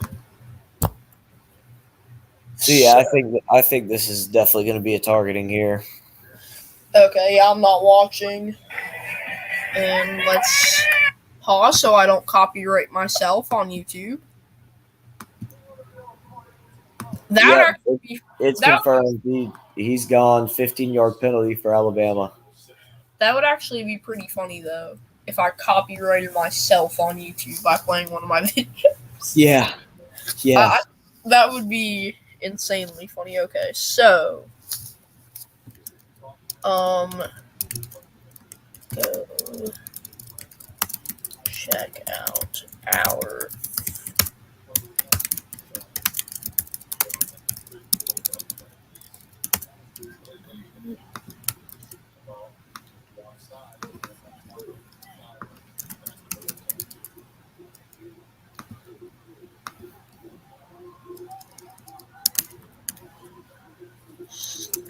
So yeah, I think this is definitely going to be a targeting here. Okay, I'm not watching. And let's pause so I don't copyright myself on YouTube. It's confirmed. He's gone. 15-yard penalty for Alabama. That would actually be pretty funny though, if I copyrighted myself on YouTube by playing one of my videos. Yeah. That would be insanely funny. Okay, so go check out our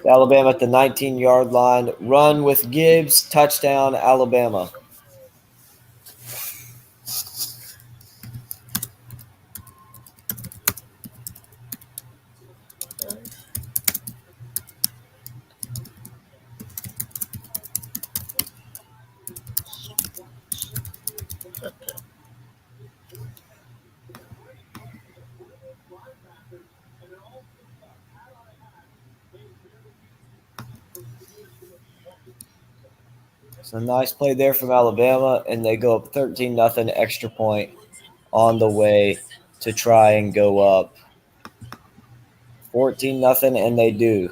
Alabama at the 19-yard line. Run with Gibbs. Touchdown, Alabama. So nice play there from Alabama, and they go up 13-0 extra point on the way to try and go up 14-0, and they do.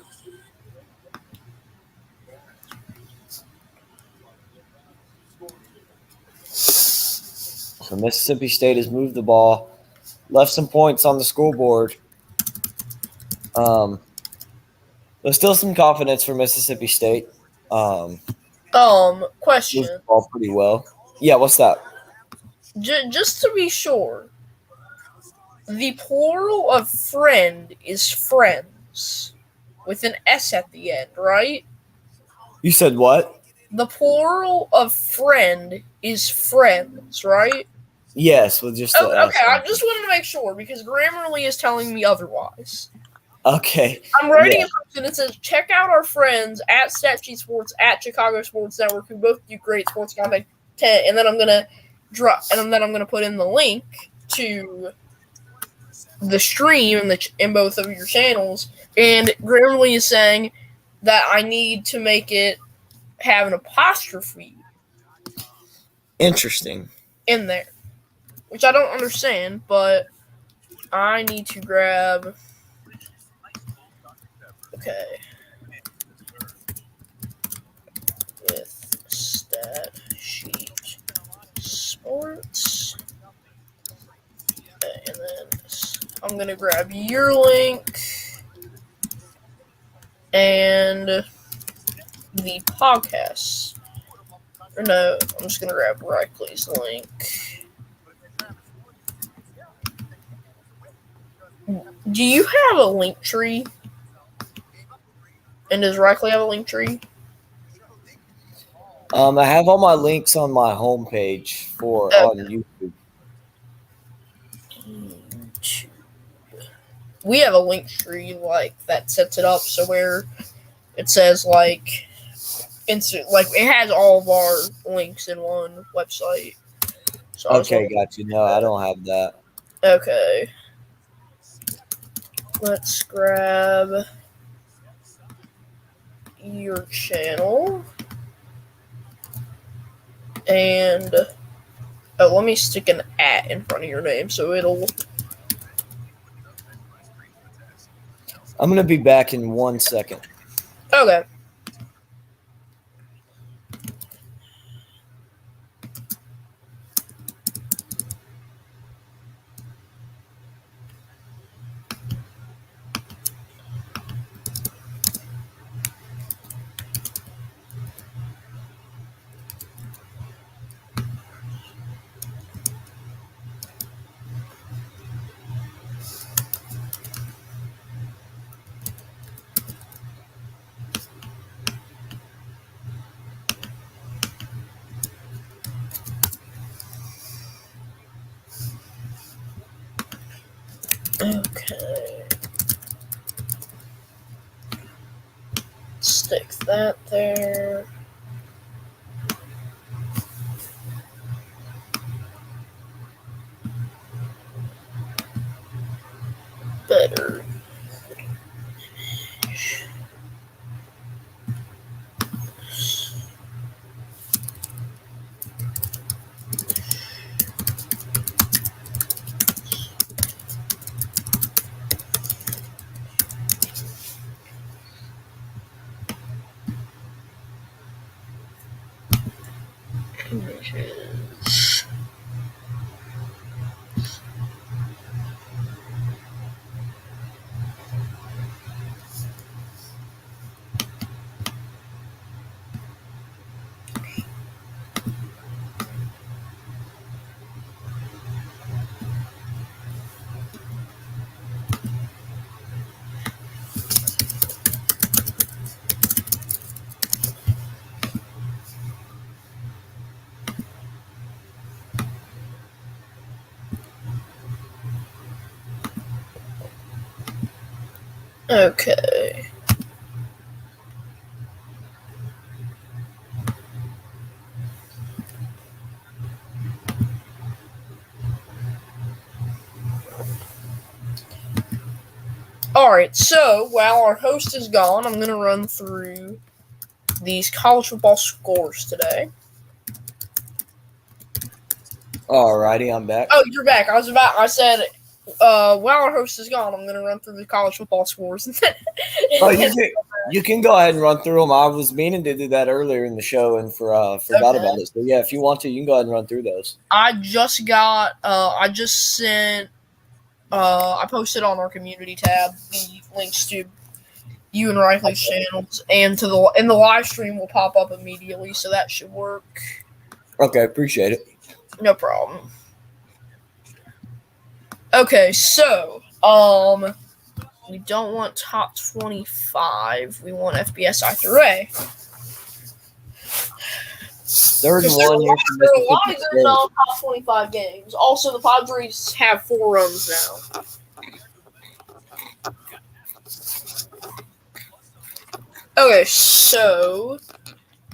So Mississippi State has moved the ball, left some points on the scoreboard. There's still some confidence for Mississippi State. Question. Moved the ball pretty well. Yeah, what's that? Just to be sure, the plural of friend is friends, with an S at the end, right? You said what? The plural of friend is friends, right? Yes, with just the S. Okay, I just wanted to make sure, because Grammarly is telling me otherwise. Okay. I'm writing a post and it says, check out our friends at StatSheet Sports, at Chicago Sports Network, who both do great sports content, and then I'm gonna put in the link to the stream in both of your channels. And Grammarly is saying that I need to make it have an apostrophe. Interesting. In there, which I don't understand, but I need to grab. Okay. With StatSheet Sports. Okay, and then I'm going to grab your link and the podcast. Or no, I'm just going to grab Reichley's link. Do you have a link tree? And does Reichley have a link tree? I have all my links on my homepage on YouTube. We have a link tree that sets it up so where it says it has all of our links in one website. So okay, got you. No, I don't have that. Okay. Let's grab your channel. And let me stick an @ in front of your name so it'll. I'm going to be back in 1 second. Okay. Okay. Stick that there. Better. Okay. Alright, so while our host is gone, I'm going to run through these college football scores today. Alrighty, I'm back. Oh, you're back. I said, while our host is gone, I'm going to run through the college football scores. Oh, you can go ahead and run through them. I was meaning to do that earlier in the show and forgot about it. So, yeah, if you want to, you can go ahead and run through those. I posted on our community tab the links to you and Riley's channels, and the live stream will pop up immediately, so that should work. Okay, appreciate it. No problem. Okay, so we don't want top 25. We want FBS after A. Third and one here for There are a lot of Mississippi good State. top 25 games. Also, the Padres have 4 runs now. Okay, so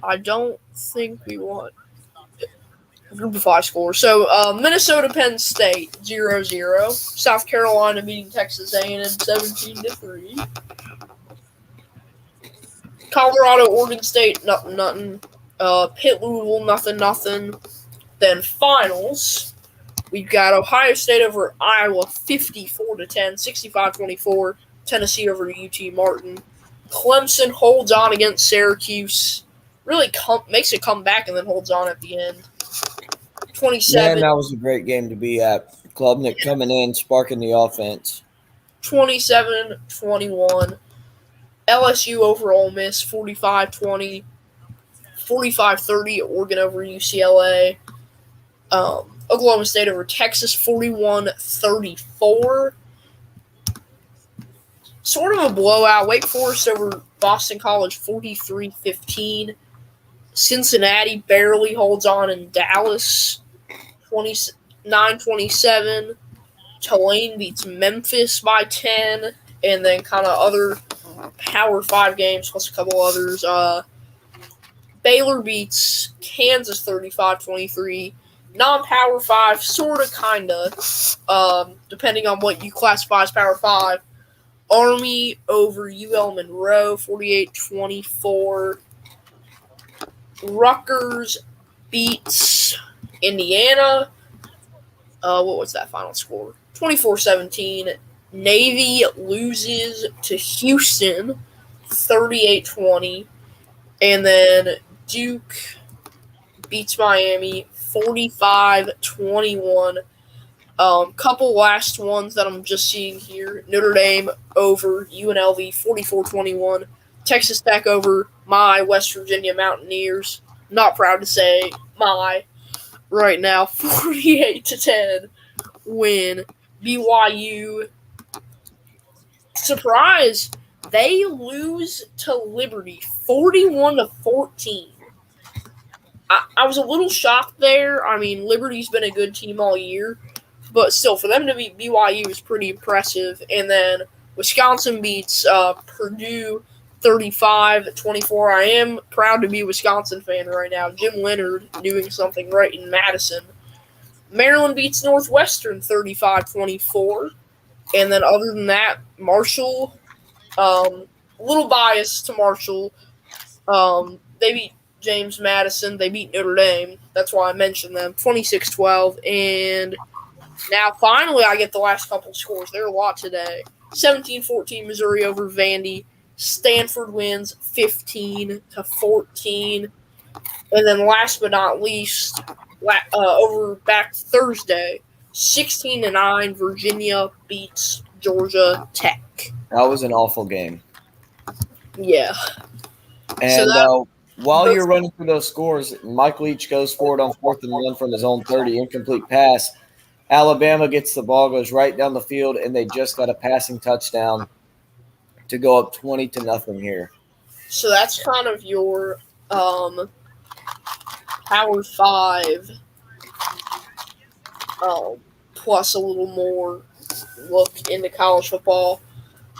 I don't think we want group of 5 scores. So Minnesota, Penn State 0-0. South Carolina beating Texas A&M 17-3. Colorado, Oregon State nothing. Pitt, Louisville nothing. Then finals, we've got Ohio State over Iowa 54-10, 65-24. Tennessee over UT Martin. Clemson holds on against Syracuse. Really makes it come back and then holds on at the end. 27. Man, that was a great game to be at. Klubnik coming in, sparking the offense. 27-21. LSU over Ole Miss 45-20. 45-30. Oregon over UCLA. Oklahoma State over Texas 41-34. Sort of a blowout. Wake Forest over Boston College 43-15. Cincinnati barely holds on in Dallas 29-27. Tulane beats Memphis by 10. And then kind of other Power 5 games plus a couple others. Baylor beats Kansas 35-23. Non-Power 5, sort of, kind of, depending on what you classify as Power 5. Army over UL Monroe 48-24. Rutgers beats Indiana. What was that final score? 24-17. Navy loses to Houston 38-20. And then Duke beats Miami 45-21. Couple last ones that I'm just seeing here. Notre Dame over UNLV 44-21. Texas Tech over my West Virginia Mountaineers. Not proud to say my right now 48-10 win. BYU, surprise, they lose to Liberty 41-14. I was a little shocked there. I mean, Liberty's been a good team all year, but still, for them to beat BYU is pretty impressive. And then Wisconsin beats Purdue 35-24. I am proud to be a Wisconsin fan right now. Jim Leonard doing something right in Madison. Maryland beats Northwestern 35-24. And then other than that, Marshall, a little biased to Marshall. They beat James Madison. They beat Notre Dame. That's why I mentioned them. 26-12. And now finally I get the last couple scores. There are a lot today. 17-14 Missouri over Vandy. Stanford wins 15-14. And then last but not least, over back to Thursday, 16-9 Virginia beats Georgia Tech. That was an awful game. Yeah. And while you're running through those scores, Mike Leach goes forward on 4th and 1 from his own 30, incomplete pass. Alabama gets the ball, goes right down the field, and they just got a passing touchdown to go up 20-0 here. So that's kind of your Power 5 plus a little more look into college football.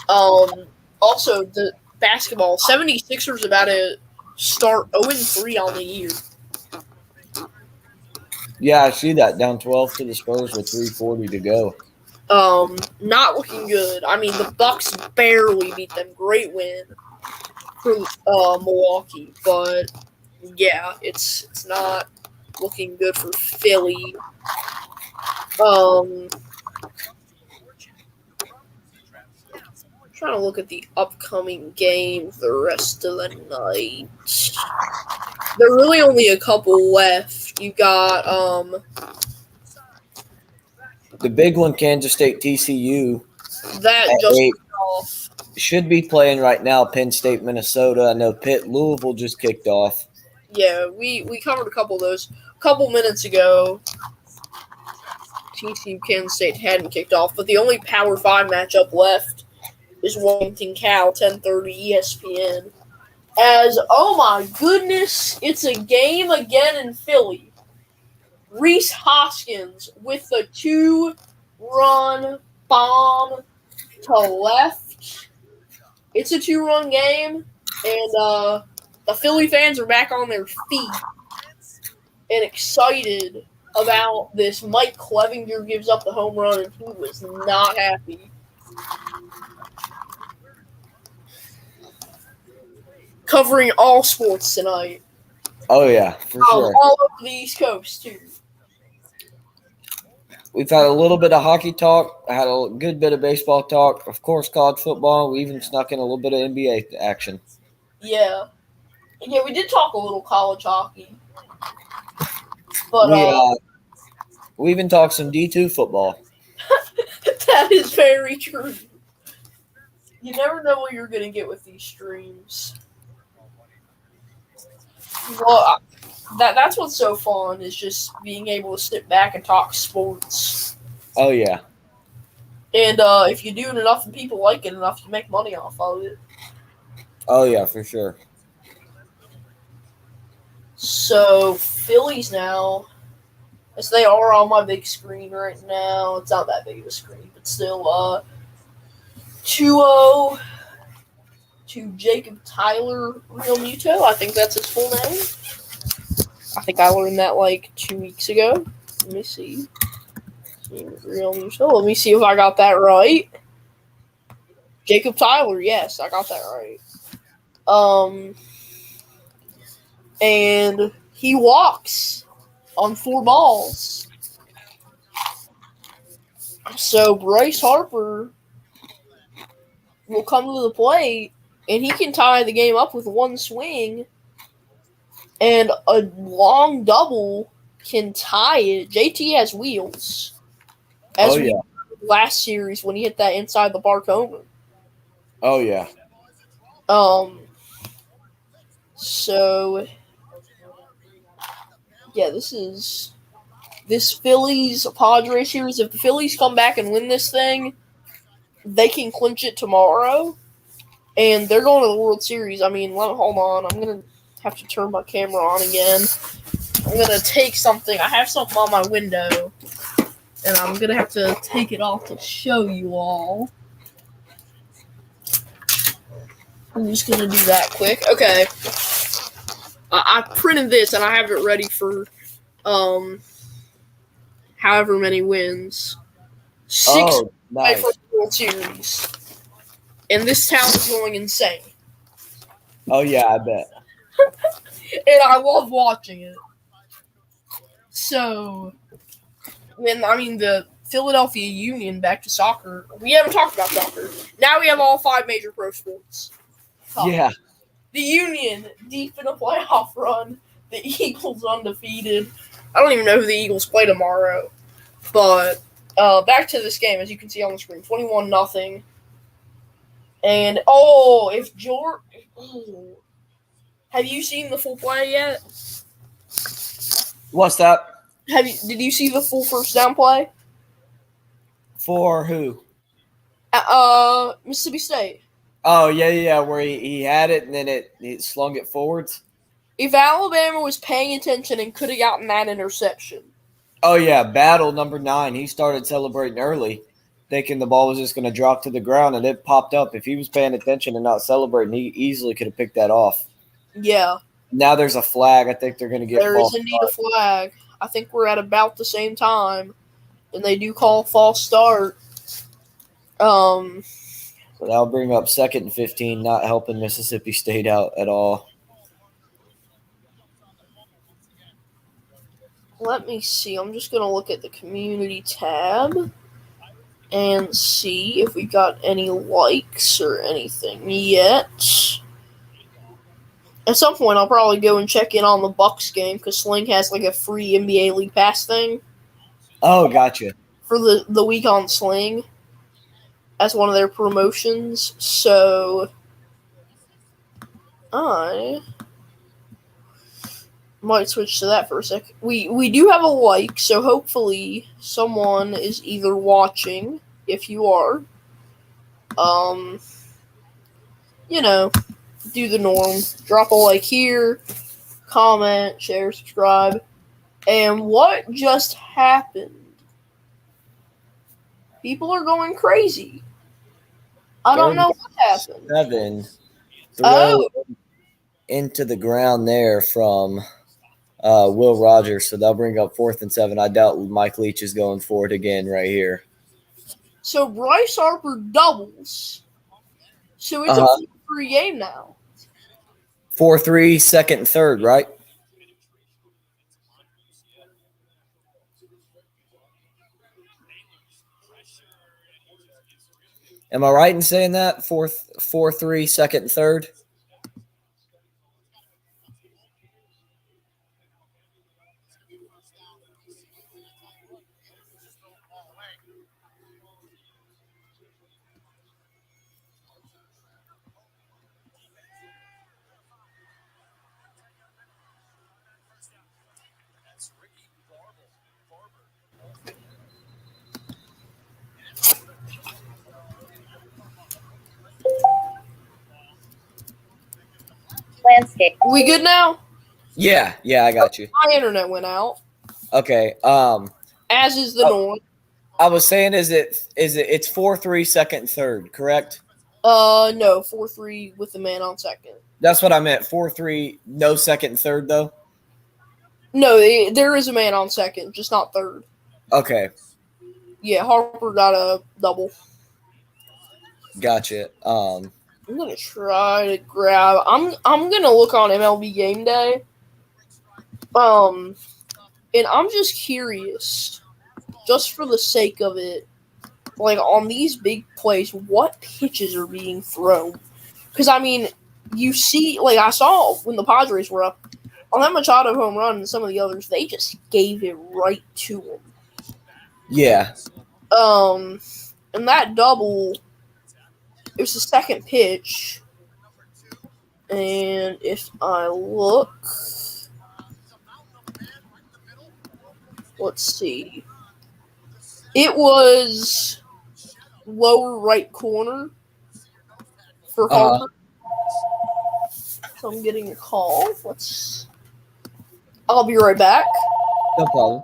Also, the basketball, 76ers about to start 0-3 on the year. Yeah, I see that. Down 12 to the Spurs with 3:40 to go. Not looking good. I mean, the Bucks barely beat them. Great win for Milwaukee, but yeah, it's not looking good for Philly. Trying to look at the upcoming games the rest of the night. There are really only a couple left. You got the big one, Kansas State TCU. That just kicked off. Should be playing right now, Penn State, Minnesota. I know Pitt, Louisville just kicked off. Yeah, we covered a couple of those. A couple minutes ago, TCU Kansas State hadn't kicked off, but the only Power 5 matchup left is Washington Cal, 10:30 ESPN. Oh my goodness, it's a game again in Philly. Reese Hoskins with the 2-run bomb to left. It's a 2-run game, and the Philly fans are back on their feet and excited about this. Mike Clevinger gives up the home run, and he was not happy. Covering all sports tonight. Oh, yeah, for sure. All over the East Coast, too. We've had a little bit of hockey talk. I had a good bit of baseball talk. Of course, college football. We even snuck in a little bit of NBA action. Yeah. Yeah, we did talk a little college hockey. But we even talked some D2 football. That is very true. You never know what you're going to get with these streams. Well, that's what's so fun, is just being able to sit back and talk sports. Oh, yeah. And if you do it enough and people like it enough, you make money off of it. Oh, yeah, for sure. So, Phillies now, as they are on my big screen right now. It's not that big of a screen, but still, 2-0 to Jacob Tyler Realmuto. I think that's his full name. I think I learned that like 2 weeks ago. Let me see. Realmuto. Let me see if I got that right. Jacob Tyler, yes, I got that right. And he walks on 4 balls. So Bryce Harper will come to the plate, and he can tie the game up with one swing, and a long double can tie it. JT has wheels, as we yeah. last series when he hit that inside the park homer. Oh, yeah. So yeah, this Phillies Padres series. If the Phillies come back and win this thing, they can clinch it tomorrow, and they're going to the World Series. I mean, hold on, I'm gonna have to turn my camera on again. I'm gonna take something. I have something on my window, and I'm gonna have to take it off to show you all. I'm just gonna do that quick. Okay. I printed this and I have it ready for however many wins. 6 nice. for the World Series. And this town is going insane. Oh, yeah, I bet. And I love watching it. So, the Philadelphia Union back to soccer. We haven't talked about soccer. Now we have all 5 major pro sports. Yeah. The Union deep in a playoff run. The Eagles undefeated. I don't even know who the Eagles play tomorrow. But back to this game, as you can see on the screen, 21-0. And if George, have you seen the full play yet? What's that? Did you see the full first down play? For who? Mississippi State. Oh, yeah, where he had it and then it slung it forwards. If Alabama was paying attention and could have gotten that interception. Oh, yeah, battle number 9. He started celebrating early, thinking the ball was just going to drop to the ground, and it popped up. If he was paying attention and not celebrating, he easily could have picked that off. Yeah. Now there's a flag. I think they're going to get There is indeed a flag. I think we're at about the same time, and they do call false start. So that'll bring up 2nd and 15, not helping Mississippi State out at all. Let me see. I'm just going to look at the community tab and see if we got any likes or anything yet. At some point, I'll probably go and check in on the Bucks game because Sling has like a free NBA League Pass thing. Oh, gotcha. For the week on Sling as one of their promotions. So I might switch to that for a sec. We do have a like, so hopefully someone is either watching, if you are, do the norm. Drop a like here, comment, share, subscribe. And what just happened? People are going crazy. I don't know what happened. 7 throw into the ground there from Will Rogers, so they'll bring up 4th and 7. I doubt Mike Leach is going for it again right here. So Bryce Harper doubles. So it's a 4-3 game now. 4-3, 2nd and 3rd, right? Am I right in saying that? 4-3, 2nd and 3rd? Landscape. We good now? Yeah, I got you. My internet went out. Okay. As is the norm. I was saying, it's 4-3, 2nd and 3rd, correct? No, 4-3 with the man on second. That's what I meant. 4-3, no 2nd and 3rd though. No, there is a man on second, just not third. Okay. Yeah, Harper got a double. Gotcha. I'm gonna try to grab. I'm gonna look on MLB Game Day. And I'm just curious, just for the sake of it, like on these big plays, what pitches are being thrown? Because I mean, you see, like I saw when the Padres were up on that Machado home run and some of the others, they just gave it right to him. Yeah. And that double, it was the second pitch, and if I look, let's see, it was lower right corner for Harper. So I'm getting a call. I'll be right back. No problem.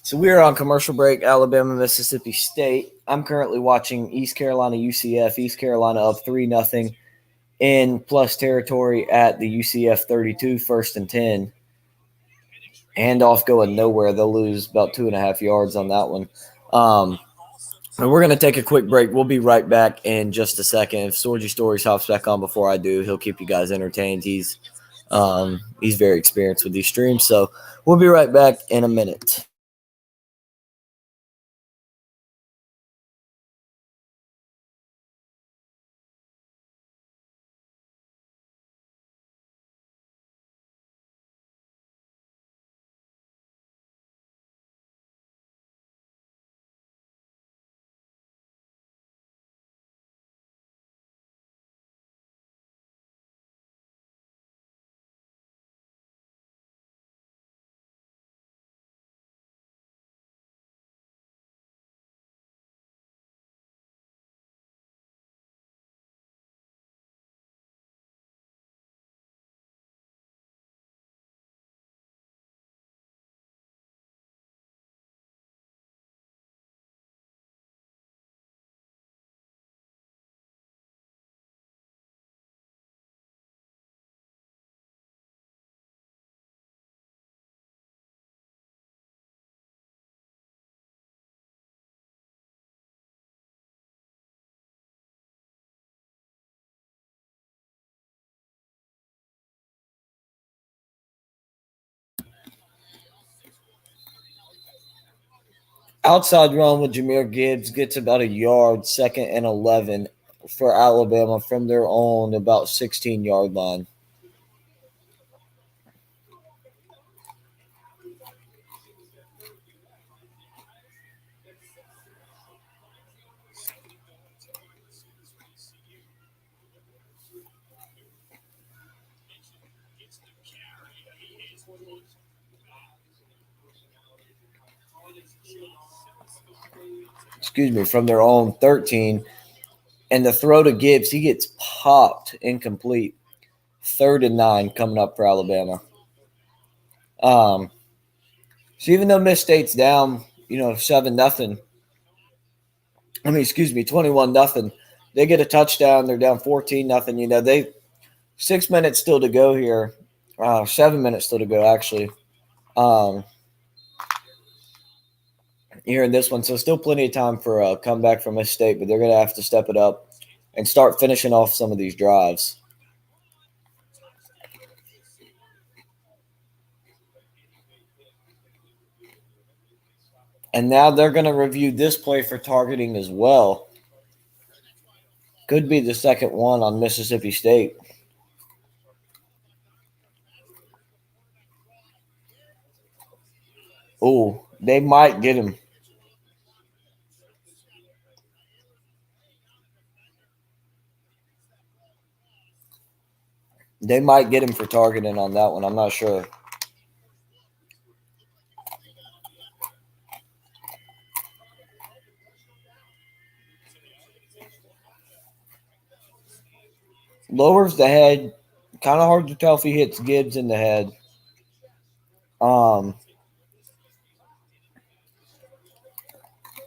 So we are on commercial break, Alabama, Mississippi State. I'm currently watching East Carolina UCF. East Carolina up 3-0 in plus territory at the UCF 32, 1st and 10. Handoff going nowhere. They'll lose about 2.5 yards on that one. And we're going to take a quick break. We'll be right back in just a second. If Sorgy Stories hops back on before I do, he'll keep you guys entertained. He's very experienced with these streams. So we'll be right back in a minute. Outside run with Jahmyr Gibbs gets about a yard, 2nd and 11 for Alabama from their own about 16-yard line. From their own 13. And the throw to Gibbs, he gets popped incomplete. 3rd and 9 coming up for Alabama. So even though Miss State's down, 7-0, 21-0, they get a touchdown. They're down 14-0. 6 minutes still to go here. 7 minutes still to go, actually. Here in this one. So still plenty of time for a comeback from Miss State, but they're going to have to step it up and start finishing off some of these drives. And now they're going to review this play for targeting as well. Could be the second one on Mississippi State. Oh, they might get him. They might get him for targeting on that one. I'm not sure. Lowers the head. Kind of hard to tell if he hits Gibbs in the head.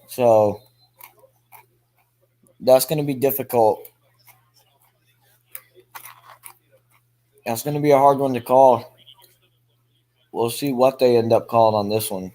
So that's going to be difficult. That's going to be a hard one to call. We'll see what they end up calling on this one.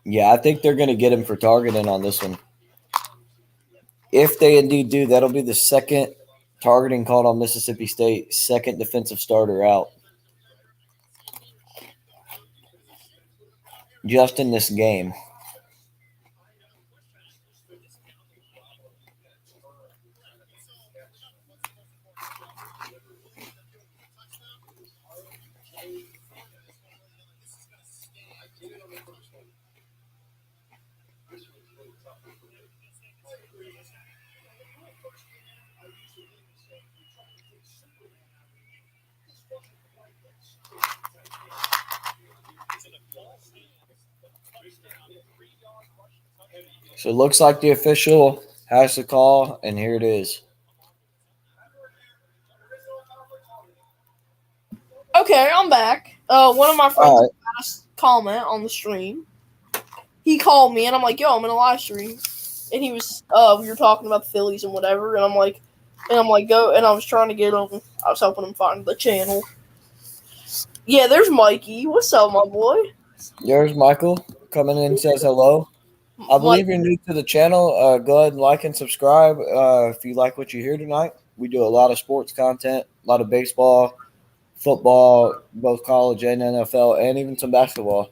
Yeah, I think they're going to get him for targeting on this one. If they indeed do, that'll be the second targeting called on Mississippi State, second defensive starter out. Just in this game. So it looks like the official has the call, and here it is. Okay, I'm back. One of my friends asked comment on the stream. He called me and I'm like, "Yo, I'm in a live stream," and he was, we were talking about the Phillies and whatever, and I'm like, go, and I was trying to get him. I was helping him find the channel. Yeah, there's Mikey. What's up, my boy? There's Michael coming in, says hello. I believe you're new to the channel. Go ahead and like and subscribe if you like what you hear tonight. We do a lot of sports content, a lot of baseball, football, both college and NFL, and even some basketball.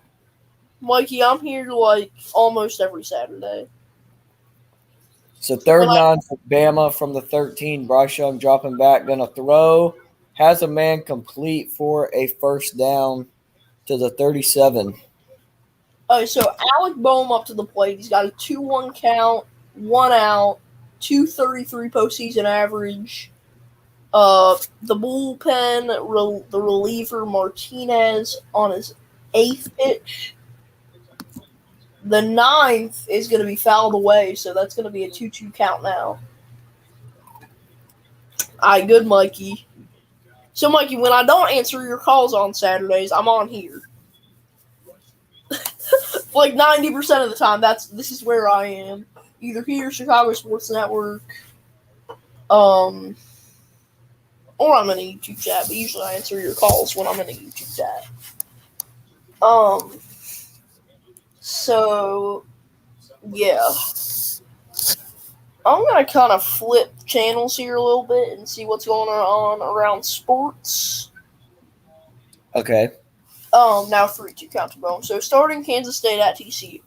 Mikey, I'm here like almost every Saturday. So third nine for Bama from the 13. Bryce Young dropping back, going to throw. Has a man complete for a first down to the 37. So Alec Boehm up to the plate. He's got a 2-1 count, 1 out, 233 postseason average. The bullpen, the reliever Martinez on his 8th pitch. The 9th is going to be fouled away, so that's going to be a 2-2 count now. All right, good, Mikey. So, Mikey, when I don't answer your calls on Saturdays, I'm on here. Like 90% of the time, this is where I am. Either here, Chicago Sports Network, or I'm in a YouTube chat, but usually I answer your calls when I'm in a YouTube chat. So, yeah. I'm going to kind of flip channels here a little bit and see what's going on around sports. Okay. Now 3-2 count to Boehm. So, starting Kansas State at TCU.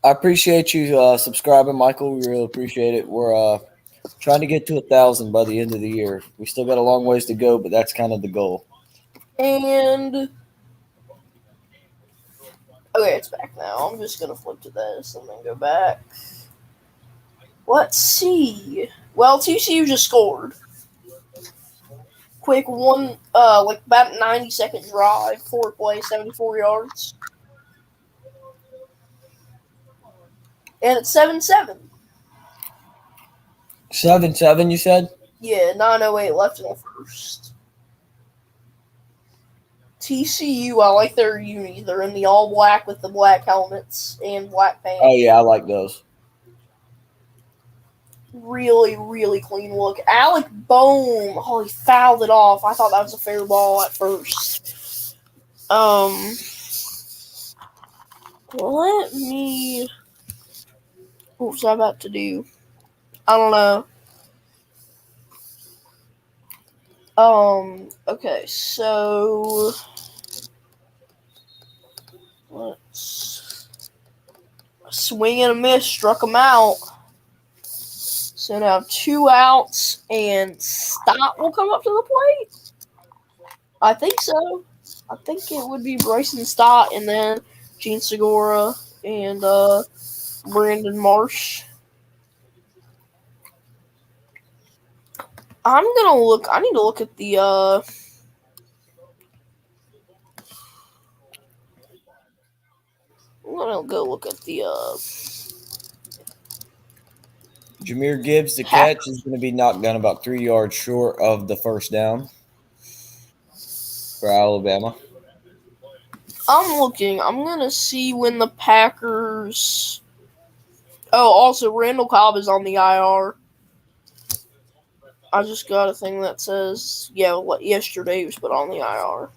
I appreciate you subscribing, Michael. We really appreciate it. We're trying to get to 1,000 by the end of the year. We still got a long ways to go, but that's kind of the goal. And okay, it's back now. I'm just gonna flip to this and then go back. Let's see. Well, TCU just scored. Quick one, like about 90-second drive, 4 plays, 74 yards. And it's 7-7. 7-7, you said? Yeah, 9:08 left in the first. TCU, I like their unis. They're in the all black with the black helmets and black pants. Oh, yeah, I like those. Really, really clean look. Alec Boehm, he fouled it off. I thought that was a fair ball at first. Let me. What was I about to do? I don't know. Okay, so let's swing and a miss, struck him out. So now 2 outs and Stott will come up to the plate. I think so. I think it would be Bryson Stott and then Gene Segura and Brandon Marsh. I'm gonna look. I need to look at the. I'm gonna go look at the. Jahmyr Gibbs, the Packers. catch, is going to be knocked down about 3 yards short of the first down for Alabama. I'm looking. I'm gonna see when the Packers. Oh, also Randall Cobb is on the IR. I just got a thing that says, yesterday he was put on the IR.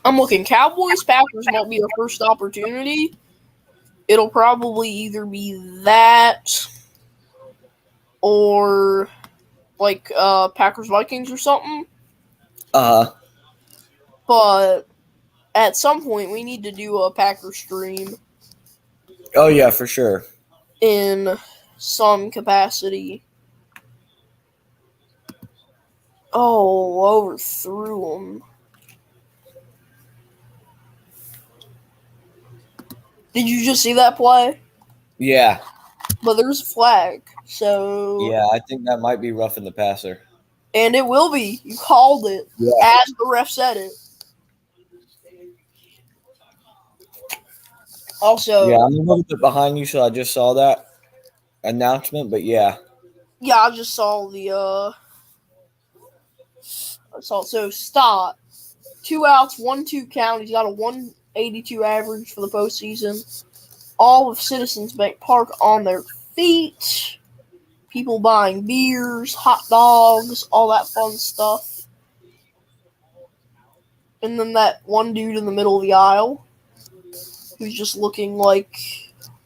I'm looking. Cowboys Packers might be our first opportunity. It'll probably either be that or like Packers Vikings or something. But at some point we need to do a Packer stream Oh, yeah, for sure. in some capacity. Oh, overthrew him. Did you just see that play? Yeah. But there's a flag, so Yeah, I think that might be roughing the passer. and it will be. You called it as the ref said it. Also, Yeah, I'm a little bit behind you, so I just saw that announcement, but yeah. yeah, I just saw the so Stott. 2 outs, 1-2 count. He's got a 182 average for the postseason. All of Citizens Bank Park on their feet. People buying beers, hot dogs, all that fun stuff. And then that one dude in the middle of the aisle who's just looking like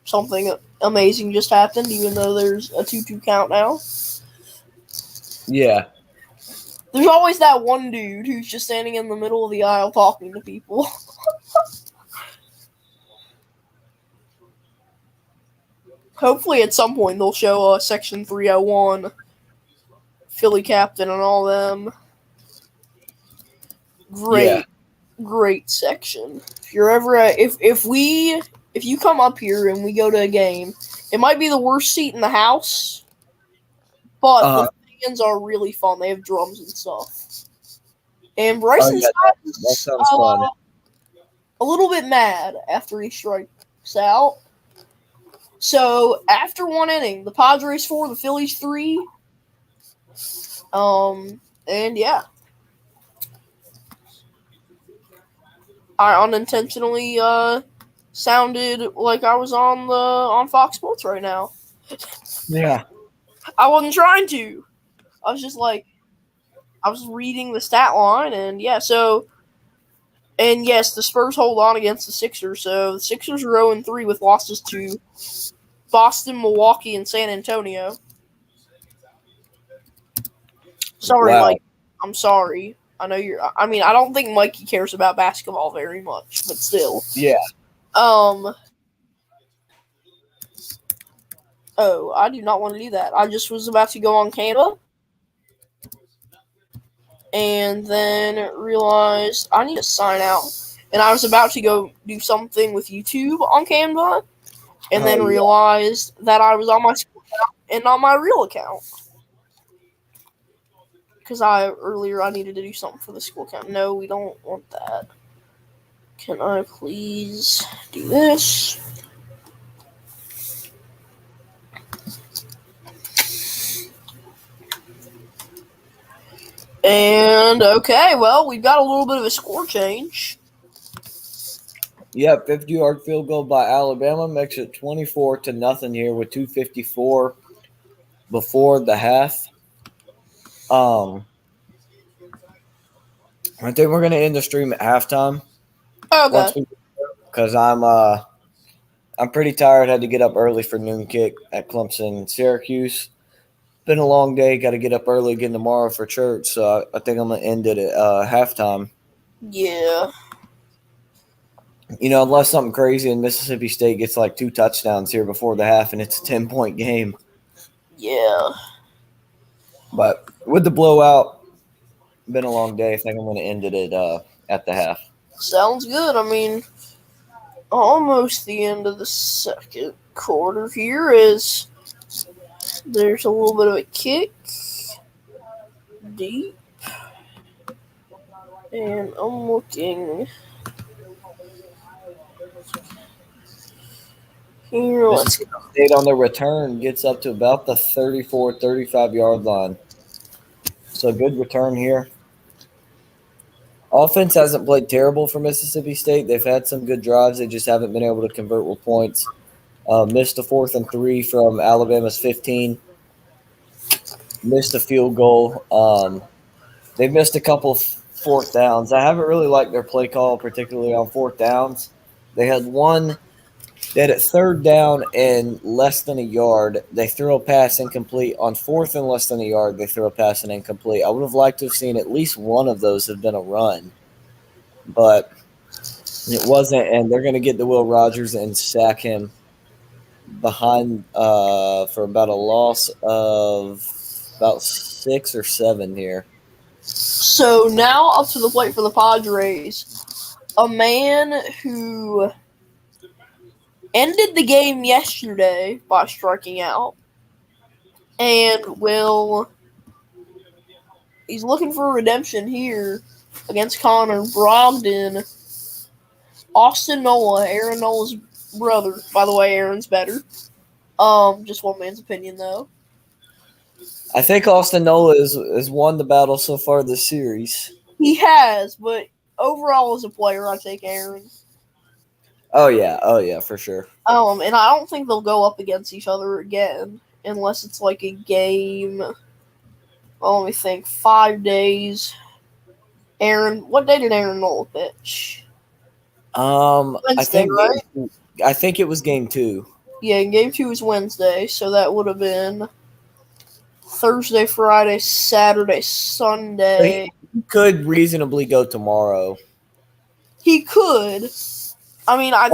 something amazing just happened, even though there's a 2-2 count now. Yeah. There's always that one dude who's just standing in the middle of the aisle talking to people. Hopefully at some point they'll show Section 301, Philly Captain and all them. Great section. If you're ever if you come up here and we go to a game, it might be the worst seat in the house, but the fans are really fun. They have drums and stuff. And Bryson Stott is a little bit mad after he strikes out. So after one inning, the Padres 4, the Phillies 3. And yeah. I unintentionally sounded like I was on Fox Sports right now. Yeah. I wasn't trying to. I was just like, I was reading the stat line, and yeah, so, and yes, the Spurs hold on against the Sixers, so the Sixers are 0-3 with losses to Boston, Milwaukee, and San Antonio. Sorry, Wow. Mike. I'm sorry. I know I don't think Mikey cares about basketball very much, but still. Yeah. Oh, I do not want to do that. I just was about to go on Canva and then realized I need to sign out. And I was about to go do something with YouTube on Canva and then realized that I was on my school account and not my real account. Because earlier I needed to do something for the school account. No, we don't want that. Can I please do this? And okay, well, we've got a little bit of a score change. Yep, 50-yard field goal by Alabama makes it 24-0 here with 2:54 before the half. I think we're gonna end the stream at halftime. Okay. Because I'm pretty tired. Had to get up early for noon kick at Clemson, Syracuse. Been a long day. Got to get up early again tomorrow for church. So I think I'm gonna end it at halftime. Yeah. Unless something crazy and Mississippi State gets like 2 touchdowns here before the half and it's a 10-point game. Yeah. But with the blowout, been a long day. I think I'm going to end it at at the half. Sounds good. I mean, almost the end of the second quarter here is there's a little bit of a kick deep, and I'm looking here. Let's Mississippi State on the return gets up to about the 34, 35-yard line. So good return here. Offense hasn't played terrible for Mississippi State. They've had some good drives. They just haven't been able to convert with points. Missed a 4th and 3 from Alabama's 15. Missed a field goal. They've missed a couple fourth downs. I haven't really liked their play call, particularly on fourth downs. They had at third down and less than a yard, they threw a pass incomplete. On fourth and less than a yard, they threw a pass and incomplete. I would have liked to have seen at least one of those have been a run, but it wasn't, and they're going to get to Will Rogers and sack him behind for about a loss of about 6 or 7 here. So now up to the plate for the Padres. A man who ended the game yesterday by striking out and he's looking for redemption here against Connor Brogdon. Austin Nola, Aaron Nola's brother. By the way, Aaron's better. Just one man's opinion though. I think Austin Nola has won the battle so far this series. He has, but overall as a player, I take Aaron. Oh yeah, for sure. And I don't think they'll go up against each other again unless it's like a game. Well, let me think. 5 days. What day did Aaron Nola pitch? Wednesday, I think it was game 2. Yeah, game 2 is Wednesday, so that would have been Thursday, Friday, Saturday, Sunday. He could reasonably go tomorrow. He could. I mean, I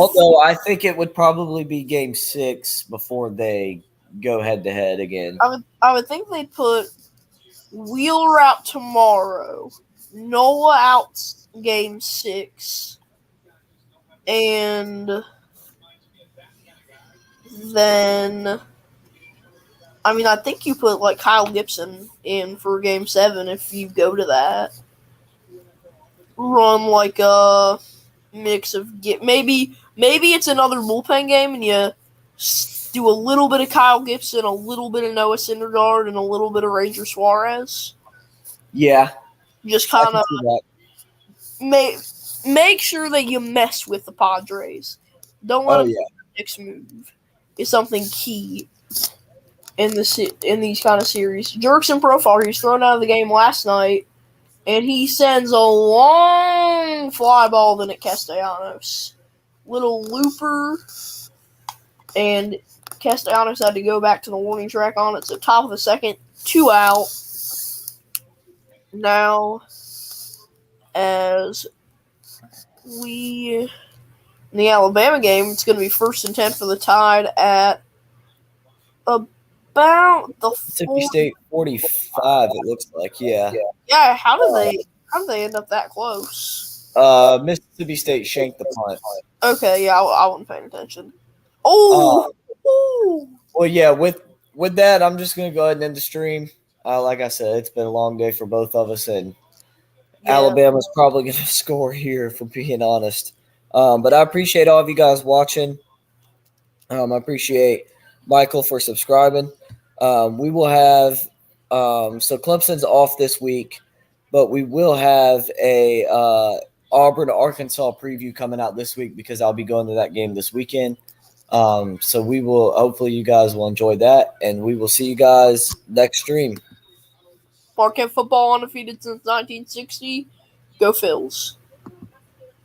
think it would probably be game 6 before they go head to head again. I would think they'd put Wheeler out tomorrow, Noah out game 6, and then I think you put like Kyle Gibson in for game 7 if you go to that. Run like a mix of maybe it's another bullpen game and you do a little bit of Kyle Gibson, a little bit of Noah Syndergaard, and a little bit of Ranger Suarez. Yeah, just kind of make sure that you mess with the Padres. Don't let them next move. Is something key in these kind of series. Jurickson Profar, he's thrown out of the game last night, and he sends a long fly ball to Nick Castellanos. Little looper, and Castellanos had to go back to the warning track on it. So top of the second, 2 out. Now, as in the Alabama game, it's going to be 1st and 10 for the Tide at about the Mississippi State 45. It looks like, yeah. Yeah, how did they end up that close? Mississippi State shanked the punt. Okay, yeah, I wasn't paying attention. Oh, well, yeah. With that, I'm just gonna go ahead and end the stream. Like I said, it's been a long day for both of us, and Alabama's probably gonna score here, if we're being honest. But I appreciate all of you guys watching. I appreciate Michael for subscribing. We will have so Clemson's off this week, but we will have a Auburn Arkansas preview coming out this week because I'll be going to that game this weekend. So we will hopefully you guys will enjoy that, and we will see you guys next stream. Marquette football undefeated since 1960. Go Phils.